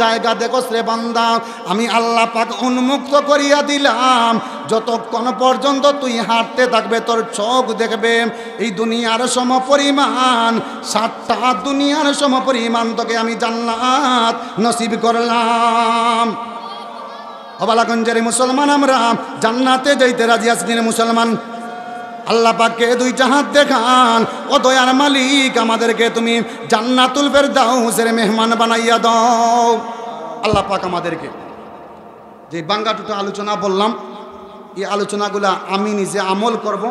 জায়গা দেখোস রে বান্দা, আমি আল্লাহ পাক উন্মুক্ত করিয়া দিলাম। যতক্ষণ পর্যন্ত তুই হাঁটতে থাকবে তোর চোখ দেখবে এই দুনিয়ার সম পরিমাণ, 7টা দুনিয়ার সম পরিমাণ তোকে আমি জান্নাত নসিব করলাম। অবালাগঞ্জের মুসলমান, আমরা জান্নাতে যাইতে রাজি আছি রে মুসলমান? আল্লাহ পাককে 2টা হাত দেখান, ও দয়ার মালিক আমাদেরকে তুমি জান্নাতুল ফেরদাউসের মেহমান বানাইয়া দাও। আল্লাহ পাক আমাদেরকে যে বাঙ্গাটুটা আলোচনা বললাম, এই আলোচনাগুলা আমি নিজে আমল করব।